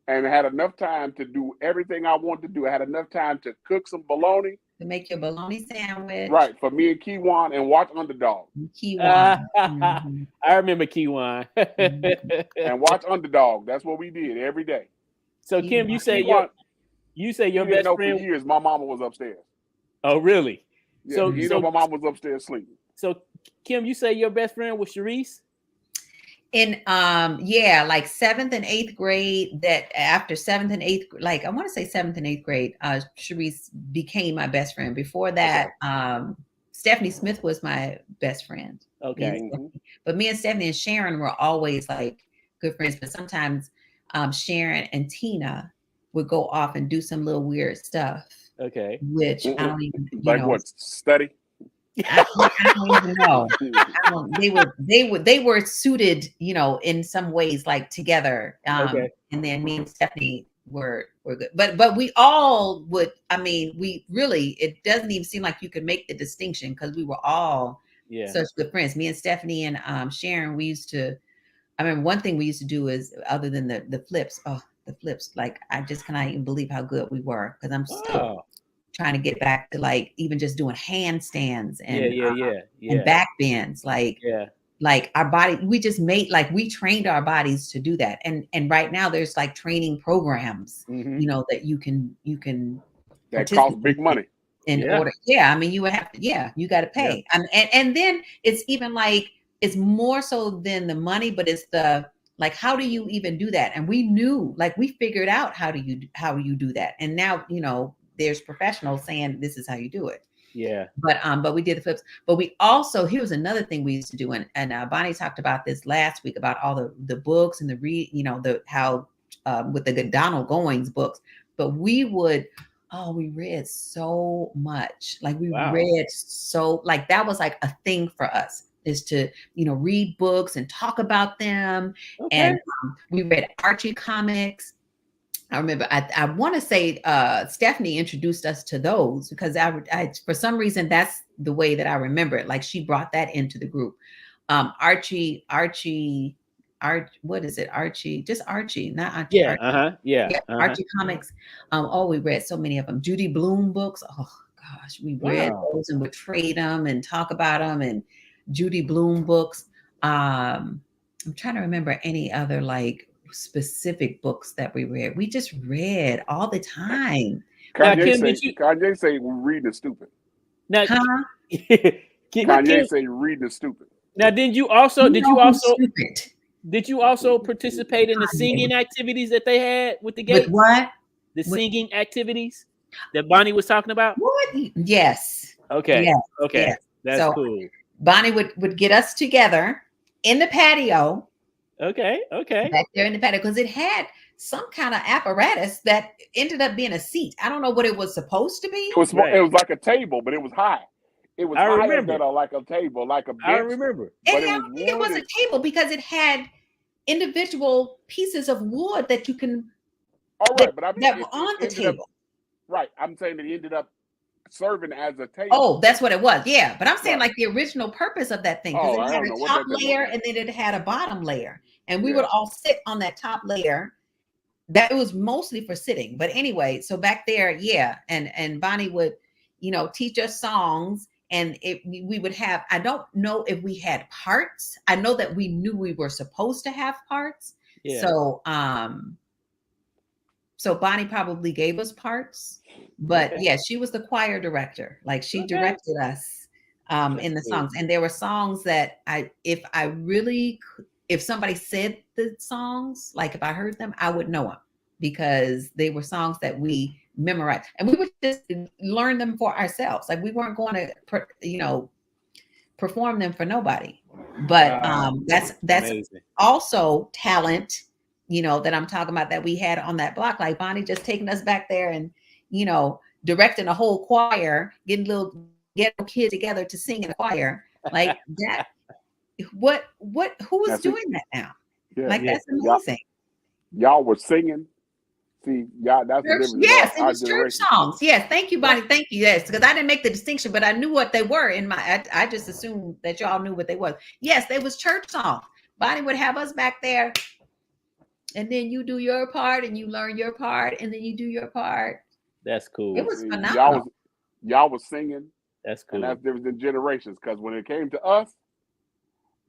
and had enough time to do everything I wanted to do. I had enough time to cook some bologna To make your bologna sandwich. Right, for me and Kiwan, and watch Underdog. Kiwan. I remember Kiwan. And watch Underdog. That's what we did every day. So Kim, you say Kiwan, your best know friend. For years, my mama was upstairs. Oh, really? Yeah, so my mom was upstairs sleeping. So Kim, you say your best friend was Sharice? In like 7th and 8th grade, that after 7th and 8th, like I want to say 7th and 8th grade, Sharice became my best friend. Before that, Stephanie Smith was my best friend. Okay. But me and Stephanie and Sharon were always like good friends. But sometimes Sharon and Tina would go off and do some little weird stuff. Okay. Which I don't even what, study? I don't even know. They were suited, in some ways, like together. And then me and Stephanie were good. But we all would, we really, it doesn't even seem like you could make the distinction because we were all such good friends. Me and Stephanie and Sharon, I remember one thing we used to do is, other than the flips, like I just cannot even believe how good we were, because I'm still trying to get back to like even just doing handstands and and back bends, like our body, we just made, like, we trained our bodies to do that. And right now there's like training programs, that you can that cost big money in order. You would have to, you got to pay. And then it's even like, it's more so than the money, but it's the, like, how do you even do that? And we knew, like, we figured out how you do that. And now, there's professionals saying this is how you do it. Yeah. But we did the flips. But we also, here's another thing we used to do, and Bonnie talked about this last week about all the books and the read, with the Donald Goings books. But we read so much. Like we read so, like, that was like a thing for us, is to, read books and talk about them. Okay. And we read Archie comics. I remember, I want to say Stephanie introduced us to those, because I for some reason, that's the way that I remember it. Like, she brought that into the group. Archie, what is it? Archie, just Archie, not Archie. Archie comics. We read so many of them. Judy Blume books. Oh gosh, we read those and would trade them and talk about them. And Judy Blume books. I'm trying to remember any other like specific books that we read. We just read all the time. Kanye say reading is stupid. Now, Kanye say reading is stupid. Now, did you also participate in the singing activities that they had with the Gates? With what? The singing activities that Bonnie was talking about? What? Yes. Okay. Yes. Okay. Yes. That's cool. Bonnie would get us together in the patio. Okay. Back there in the patio, because it had some kind of apparatus that ended up being a seat. I don't know what it was supposed to be. It was like a table, but it was high. It was higher than like a table, like a bench. I remember. And I don't think it was a table, because it had individual pieces of wood that you can. All right, but that were on the table. Right, I'm saying that it ended up serving as a table. Oh, that's what it was. Yeah, but I'm saying like the original purpose of that thing, because it had a top layer and then it had a bottom layer, and we would all sit on that top layer. That it was mostly for sitting. But anyway, so back there, and Bonnie would, teach us songs, and we would have. I don't know if we had parts. I know that we knew we were supposed to have parts. Yeah. So Bonnie probably gave us parts, but she was the choir director. Like, she directed us in the songs. And there were songs that if somebody said the songs, like if I heard them, I would know them, because they were songs that we memorized, and we would just learn them for ourselves. Like, we weren't going to, perform them for nobody. But that's amazing. Also talent, that I'm talking about, that we had on that block. Like, Bonnie just taking us back there and, directing a whole choir, getting little kids together to sing in a choir like that. Who was doing that now? That's amazing. Y'all were singing. See, y'all, that's church, the difference. Yes, it was church songs. Yes, thank you, Bonnie. Thank you. Yes, because I didn't make the distinction, but I knew what they were I just assumed that y'all knew what they was. Yes, they was church songs. Bonnie would have us back there, and then you do your part, and you learn your part, and then you do your part. That's cool. It was phenomenal. y'all was singing. That's cool. And that's different than generations. Because when it came to us,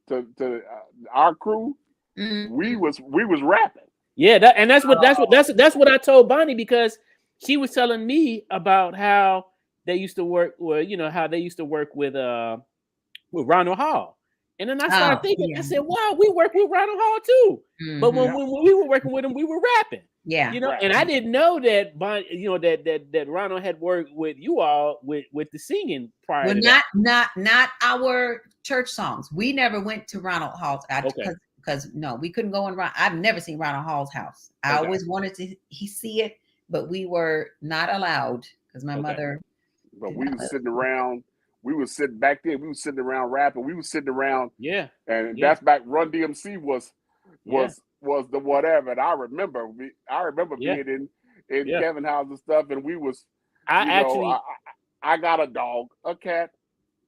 to our crew, we was rapping. Yeah, that's what I told Bonnie, because she was telling me about how they used to work, or how they used to work with Ronald Hall. And then I started thinking, I said, wow, we work with Ronald Hall too. But when we were working with him, we were rapping. Yeah. And I didn't know that that Ronald had worked with you all with the singing prior to that. Not our church songs. We never went to Ronald Hall's because no, we couldn't go in. I've never seen Ronald Hall's house. I always wanted to see it, but we were not allowed because my mother. But we was sitting around. We was sitting back then. We was sitting around rapping. We was sitting around. Yeah. And that's back. Run DMC was the whatever. And I remember being in Kevin House and stuff. And we was. I got a dog, a cat.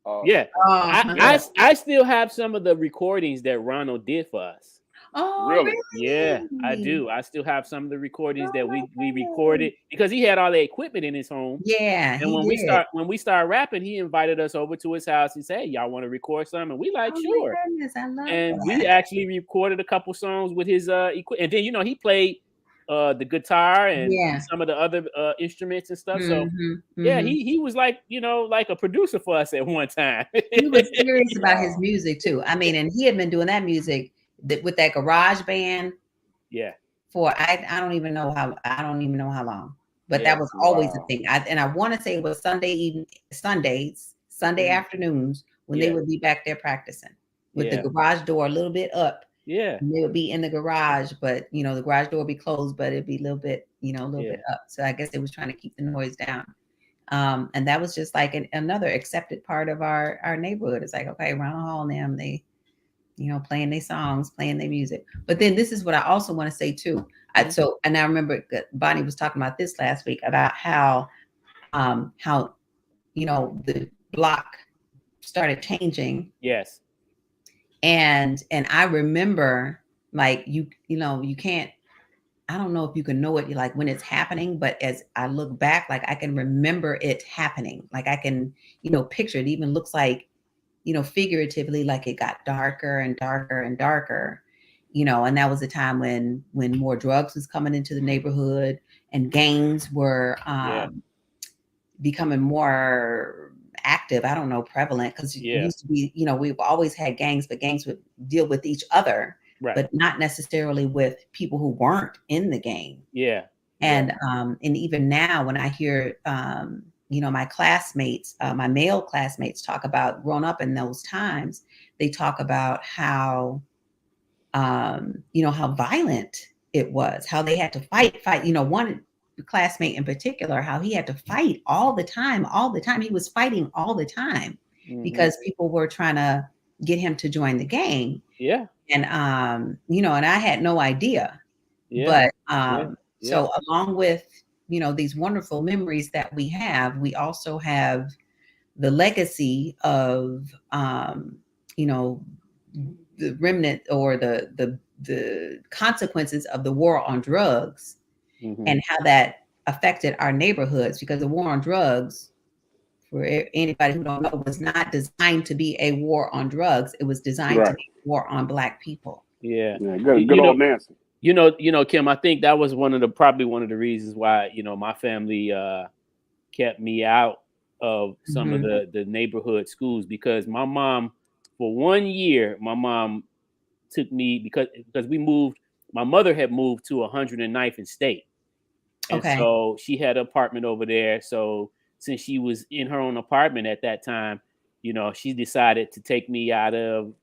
I still have some of the recordings that Ronald did for us. Oh, really? Yeah, I do. I still have some of the recordings that we recorded, because he had all the equipment in his home. Yeah. And when we started rapping, he invited us over to his house. He said, hey, y'all want to record something? And we sure. I love and that. We actually recorded a couple songs with his equipment. And then he played the guitar and some of the other instruments and stuff. So he was like a producer for us at one time. He was serious about his music too. I mean, and he had been doing that music with that garage band. Yeah. For I don't even know how long, but that was always a thing. I want to say it was Sunday afternoons when they would be back there practicing with the garage door a little bit up. Yeah. And they would be in the garage, but the garage door would be closed, but it'd be a little bit, bit up. So I guess they was trying to keep the noise down. And that was just like another accepted part of our neighborhood. It's like, okay, Ronald Hall and them, they playing their songs, playing their music. But then this is what I also want to say too. And I remember Bonnie was talking about this last week about how the block started changing. Yes. And I remember like you can't, I don't know if you can know it like when it's happening, but as I look back, like I can remember it happening. Like I can, picture it. Even looks like, figuratively, like it got darker and darker and darker, and that was a time when more drugs was coming into the neighborhood and gangs were becoming more active. I don't know, prevalent, because it used to be, we've always had gangs, but gangs would deal with each other, but not necessarily with people who weren't in the gang. Yeah. And even now when I hear my classmates, my male classmates talk about growing up in those times, they talk about how violent it was, how they had to fight. One classmate in particular, how he had to fight all the time. He was fighting all the time because people were trying to get him to join the gang. Yeah. And, and I had no idea. Yeah. But so along with, these wonderful memories that we have, we also have the legacy of, the remnant or the consequences of the war on drugs and how that affected our neighborhoods, because the war on drugs, for anybody who don't know, was not designed to be a war on drugs. It was designed to be a war on Black people. Yeah. Good old Nancy. Kim, I think that was probably one of the reasons why, my family kept me out of some of the neighborhood schools, because my mom, for 1 year, took me because we moved. My mother had moved to 109th and State. And so she had an apartment over there. So since she was in her own apartment at that time, she decided to take me out of,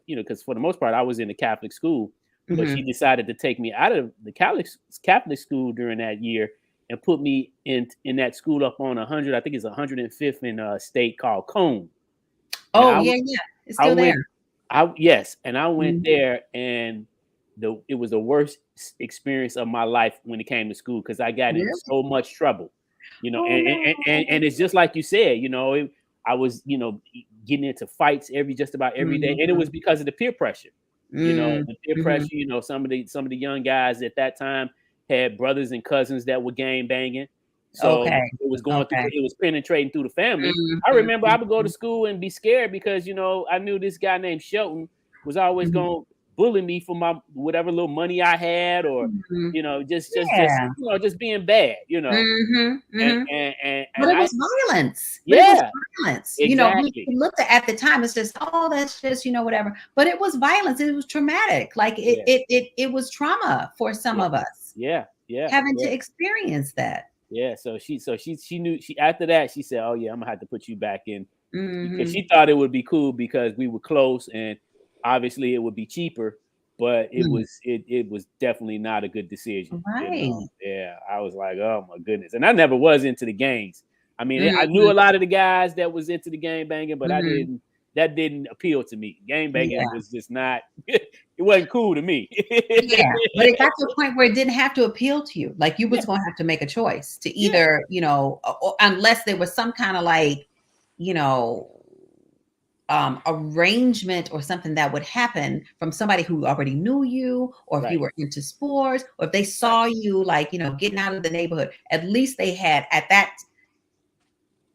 because for the most part, I was in a Catholic school. But she decided to take me out of the Catholic school during that year and put me in that school up on 100. I think it's 105th in State, called Cone. Oh, it's still there. And I went there, and it was the worst experience of my life when it came to school, because I got in so much trouble. And it's just like you said, I was getting into fights just about every day, and it was because of the peer pressure. The peer pressure. Some of the young guys at that time had brothers and cousins that were gang banging, So Okay. it was going through, it was penetrating through the family. Mhm, I remember I would go to mhm. school and be scared because, I knew this guy named Shelton was always Mhm. going to bully me for my whatever little money I had, or, Mhm. Yeah. just being bad, Mhm, and, mhm. and, and, But and it I, was violence. But it was yeah, violence. exactly. We looked at the time, it's just, oh, that's just, whatever. But it was violence. It was traumatic. Like Yeah. it was trauma for some of us Yeah. having to experience that. Yeah. So she knew, after that, she said, oh yeah, I'm gonna have to put you back in, because Mhm. she thought it would be cool because we were close and obviously it would be cheaper, but it Mm. was definitely not a good decision. Right. Yeah. I was like, oh my goodness. And I never was into the gangs. I mean, I knew Mhm. a lot of the guys that was into the gang banging, but Mhm. that didn't appeal to me. Gang banging Yeah. was just not, it wasn't cool to me. Yeah. But it got to a point where it didn't have to appeal to you. Like you was Yeah. going to have to make a choice to Yeah. either, unless there was some kind of like, you know, arrangement or something that would happen from somebody who already knew you, or if you Right. were into sports, or if they saw you like, getting out of the neighborhood, at least they had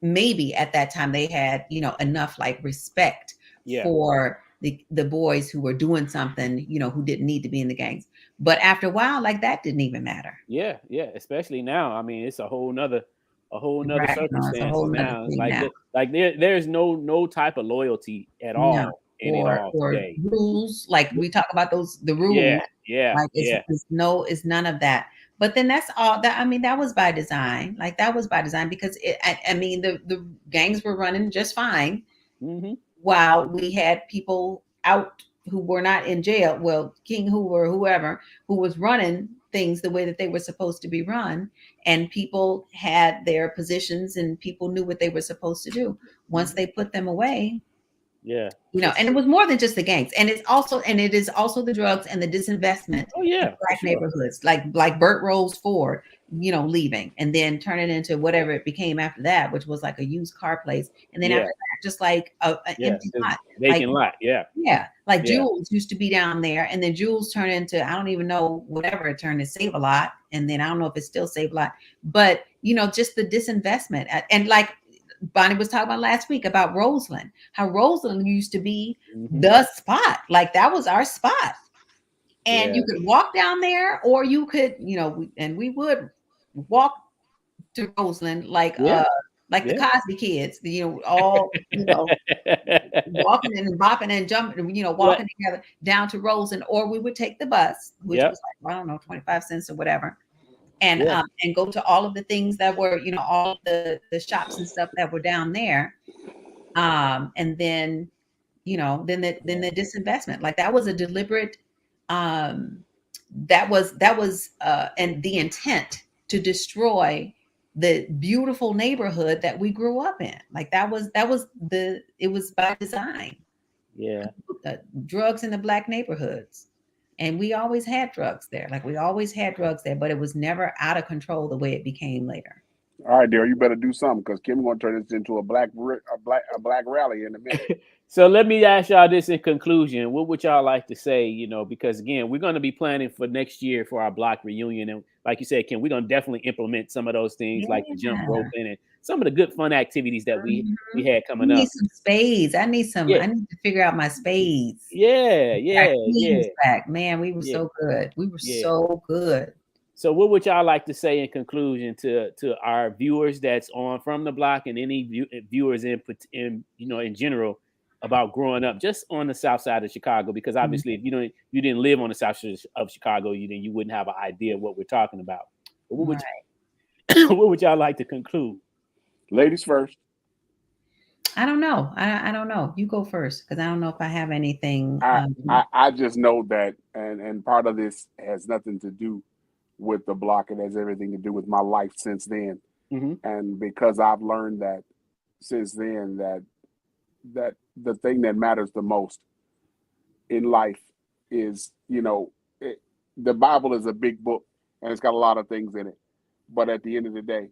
maybe at that time they had, enough like respect Yeah. for the boys who were doing something, who didn't need to be in the gangs. But after a while, like that didn't even matter. Yeah, especially now. I mean, it's a whole nother Right. No, it's a circumstances whole nother now. thing now. There's no type of loyalty at No. all in it all Or today. rules, like we talk about the rules. Yeah. Like it's none of that. But then that's all that, I mean, that was by design. Like that was by design because I mean, the gangs were running just fine Mm-hmm. while we had people out who were not in jail. Well, King Hoover, whoever, who was running things the way that they were supposed to be run, and people had their positions and people knew what they were supposed to do. Once they put them away, Yeah. and it was more than just the gangs, and it is also the drugs and the disinvestment Oh in yeah, for black sure. neighborhoods, like Burt Rolls Ford, leaving and then turning into whatever it became after that, which was like a used car place, and then Yeah. after that, just like an empty just lot, vacant lot. Yeah. like Yeah. Jules used to be down there, and then Jules turned into, I don't even know, whatever it turned to, Save a Lot, and then I don't know if it's still Save a Lot, but just the disinvestment, and like Bonnie was talking about last week about Roseland, how Roseland used to be the spot. Like that was our spot. And you could walk down there, or you could, we would walk to Roseland like the Cosby Kids, all walking and bopping and jumping, walking together down to Roseland, or we would take the bus, which was like, I don't know, 25 cents or whatever. And go to all of the things that were, all of the shops and stuff that were down there. And then, then the disinvestment, like that was a deliberate, that was and the intent to destroy the beautiful neighborhood that we grew up in. Like it was by design. Yeah. Drugs in the black neighborhoods. And we always had drugs there. Like we always had drugs there, but it was never out of control the way it became later. All right, Daryl, you better do something because Kim's going to turn this into a black rally in a minute. So let me ask y'all this in conclusion. What would y'all like to say? Because again, we're going to be planning for next year for our block reunion, and like you said, Kim, we're going to definitely implement some of those things, like the jump roping and some of the good fun activities that we had coming up. I need some spades. I need to figure out my spades. Yeah. Back. Man, we were so good. We were so good. So what would y'all like to say in conclusion to our viewers that's on From the Block, and any viewers in general, about growing up just on the south side of Chicago? Because obviously if you didn't live on the south side of Chicago, you wouldn't have an idea of what we're talking about. But what would y'all like to conclude? Ladies first. I don't know. I don't know. You go first, because I don't know if I have anything. I just know that, and part of this has nothing to do with the block. It has everything to do with my life since then. And because I've learned that since then, that the thing that matters the most in life is, the Bible is a big book and it's got a lot of things in it. But at the end of the day,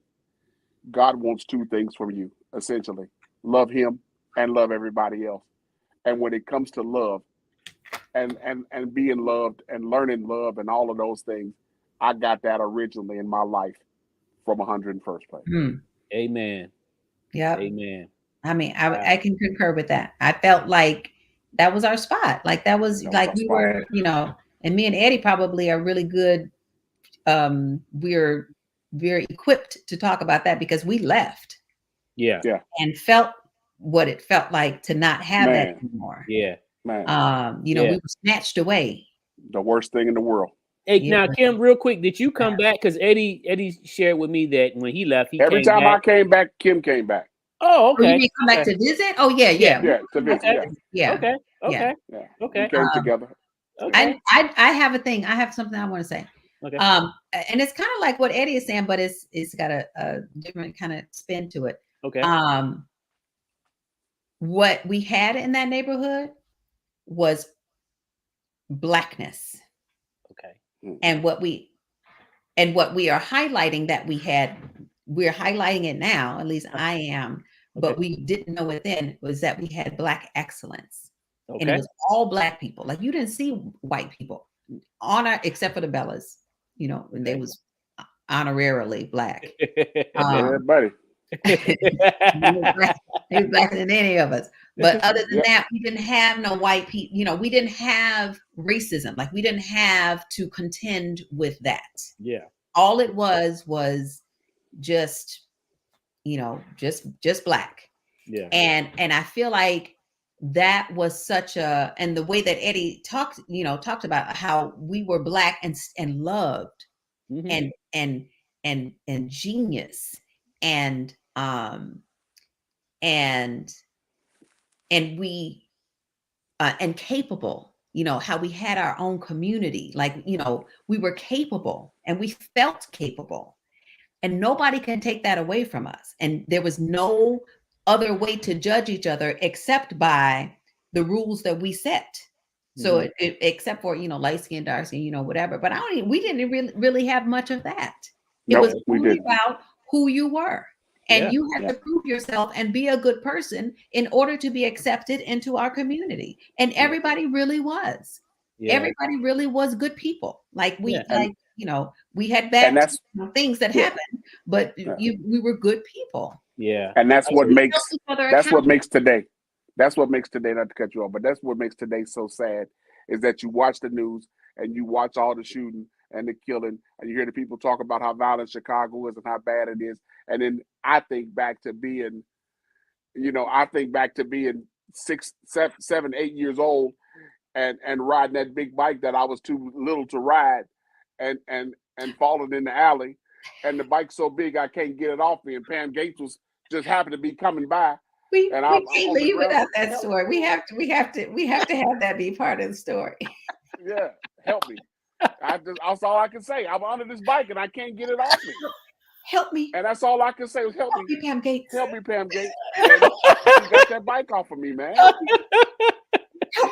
God wants two things from you, essentially. Love him and love everybody else. And when it comes to love and being loved and learning love and all of those things, I got that originally in my life from 101st place. Amen. Yep. Amen. I mean, I can concur with that. I felt like that was our spot. Like that was like we were, you know, and me and Eddie probably are really good. We're very equipped to talk about that because we left. Yeah. And felt what it felt like to not have that anymore. Yeah. Man. You know, we were snatched away. The worst thing in the world. Hey, now Kim, real quick, did you come back? Because Eddie shared with me that when he left, every time I came back, Kim came back. Oh, okay. You didn't come back to visit? Oh, yeah. To visit. Yeah. Okay. We came together. Okay. I have a thing. I have something I want to say. Okay. And it's kind of like what Eddie is saying, but it's got a different kind of spin to it. Okay. What we had in that neighborhood was Blackness. Okay. And what we are highlighting that we're highlighting it now, at least I am, but we didn't know it then, was that we had Black excellence. Okay. And it was all Black people. Like you didn't see white people except for the Bellas, you know, and they was honorarily Black. Everybody. He was blacker than any of us. But other than that, we didn't have no white people. You know, we didn't have racism. Like we didn't have to contend with that. Yeah. All it was just, you know, just Black. Yeah. And I feel like that was such and the way that Eddie talked about how we were Black and loved and genius and we and capable, you know, how we had our own community, like, you know, we were capable and we felt capable, and nobody can take that away from us. And there was no other way to judge each other except by the rules that we set. So except for, you know, light skin, dark skin, you know, whatever. But we didn't really have much of that. It was only about who you were. And you had to prove yourself and be a good person in order to be accepted into our community. And everybody really was. Yeah. Everybody really was good people. Like we you know, we had bad things that happened, but we were good people. Yeah. And that's what makes today. That's what makes today, not to cut you off, but that's what makes today so sad, is that you watch the news and you watch all the shooting and the killing, and you hear the people talk about how violent Chicago is and how bad it is. And then I think back to being 6, 7, 8 years old and riding that big bike that I was too little to ride and falling in the alley, and the bike's so big I can't get it off me, and Pam Gates was just happened to be coming by. We can't leave without that story. We have to have that be part of the story. Yeah, help me. That's all I can say. I'm under this bike and I can't get it off me. Help me. And that's all I can say was help me. Pam Gates. Help me, Pam Gates. You got that bike off of me, man. Help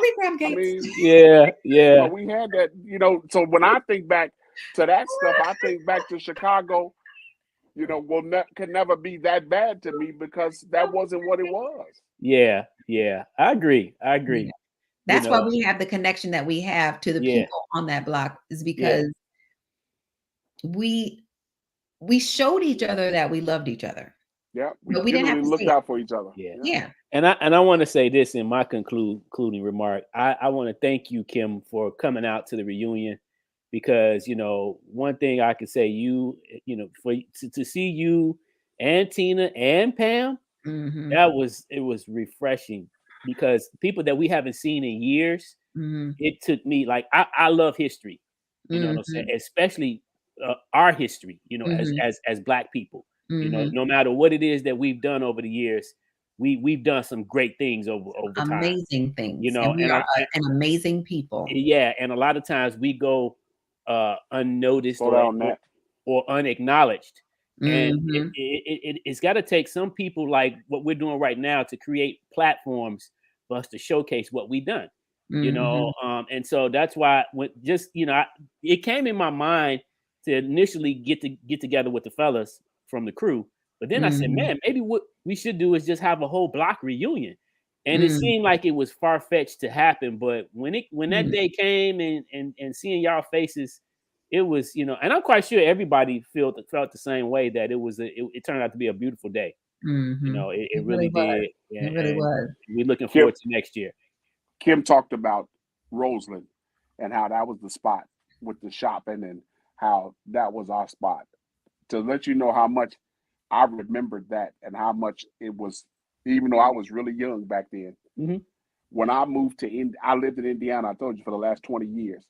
me, Pam Gates. I mean, yeah. You know, we had that, you know, so when I think back to that stuff, I think back to Chicago, you know, can never be that bad to me because that wasn't what it was. Yeah. I agree. Yeah. That's why we have the connection that we have to the people on that block, is because we showed each other that we loved each other. Yeah, but we didn't have to look out for each other. Yeah. And I want to say this in my concluding remark. I want to thank you, Kim, for coming out to the reunion, because, you know, one thing I can say, you know, to see you and Tina and Pam, it was refreshing, because people that we haven't seen in years, it took me, like, I love history, you know what I'm saying, especially our history, you know, as Black people, you know, no matter what it is that we've done over the years, we've done some great things over time. Amazing things, you know, and we are an amazing people. Yeah, and a lot of times we go unnoticed or unacknowledged. And it's got to take some people like what we're doing right now to create platforms for us to showcase what we've done, you know. And so that's why it came in my mind to initially get together with the fellas from the crew, but then I said, man, maybe what we should do is just have a whole block reunion. And it seemed like it was far-fetched to happen, but when that day came and seeing y'all faces, it was, you know, and I'm quite sure everybody felt the same way, that it turned out to be a beautiful day. Mm-hmm. You know, it really did. It really was. We're looking forward to next year. Kim talked about Roseland and how that was the spot with the shopping and how that was our spot. To let you know how much I remembered that and how much it was, even though I was really young back then. Mm-hmm. When I moved to I lived in Indiana, I told you, for the last 20 years.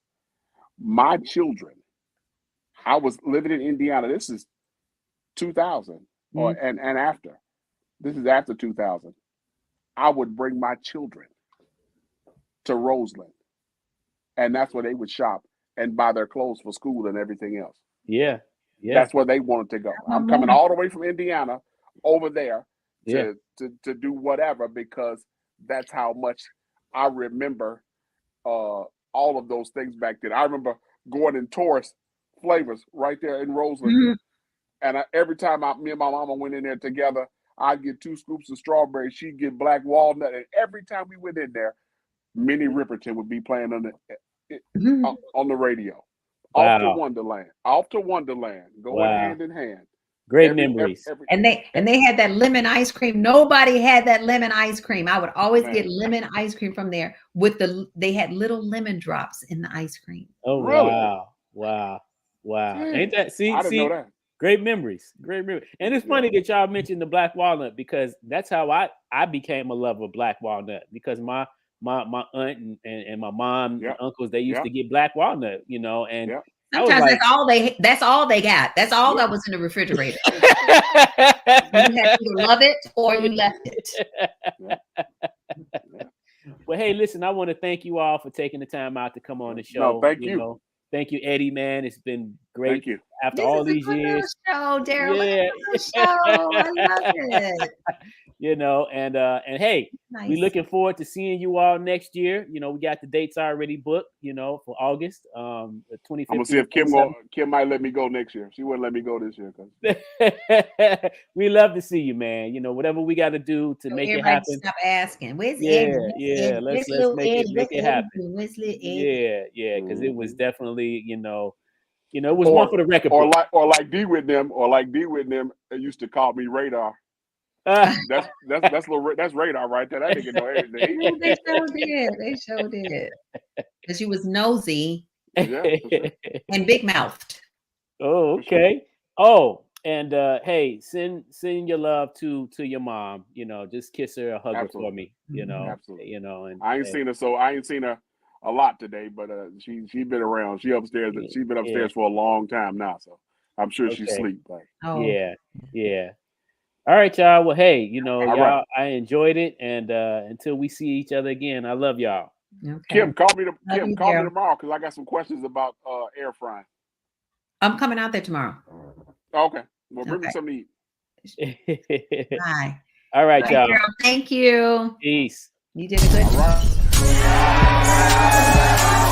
My children, I was living in Indiana. This is 2000 and after. This is after 2000. I would bring my children to Roseland, and that's where they would shop and buy their clothes for school and everything else. Yeah. That's where they wanted to go. I'm coming all the way from Indiana over there to do whatever, because that's how much I remember all of those things back then. I remember going in Taurus Flavors right there in Roseland, and every time me and my mama went in there together, I'd get 2 scoops of strawberry. She'd get black walnut, and every time we went in there, Minnie Riperton would be playing on the radio. Wow. Off to Wonderland, going hand in hand. Great memories. And they had that lemon ice cream. Nobody had that lemon ice cream. I would always get lemon ice cream from there they had little lemon drops in the ice cream. Oh, really? Wow. Ain't that, I didn't know that. Great memories. And it's funny that y'all mentioned the black walnut, because that's how I became a lover of black walnut, because my aunt and my mom and uncles, they used to get black walnut, you know, and sometimes that's all they got. That's all that was in the refrigerator. You had to either love it or you left it. Well, hey, listen, I want to thank you all for taking the time out to come on the show. No, thank you. Thank you, Eddie, man. It's been great. Thank you. After all these years. Show, Daryl. Show. I love it. You know, and hey, we're looking forward to seeing you all next year. You know, we got the dates already booked, you know, for August, the 25th. I'm gonna see if Kim might let me go next year. She wouldn't let me go this year. We love to see you, man. You know, whatever we got to do to make it happen. Stop asking. Where's Eddie? Yeah. Let's make it happen. Yeah, because it was definitely, you know, it was one for the record. Or like D with them, they used to call me Radar. That's Radar right there. That nigga know everything. They sure did. Because she was nosy. Yeah, for sure. And big mouthed. Oh, okay. Oh, and hey, send your love to your mom. You know, just kiss her or hug her for me. You know, absolutely. You know, and I ain't seen her a lot today, but she been around. She's been upstairs for a long time now, so I'm sure she's asleep. Yeah. All right, y'all. Well, hey, you know, right. I enjoyed it, and until we see each other again, I love y'all. Okay. Kim, call me tomorrow, because I got some questions about air frying. I'm coming out there tomorrow. Okay. Well, bring me something to eat. Bye. All right, y'all. Girl. Thank you. Peace. You did a good job. All right.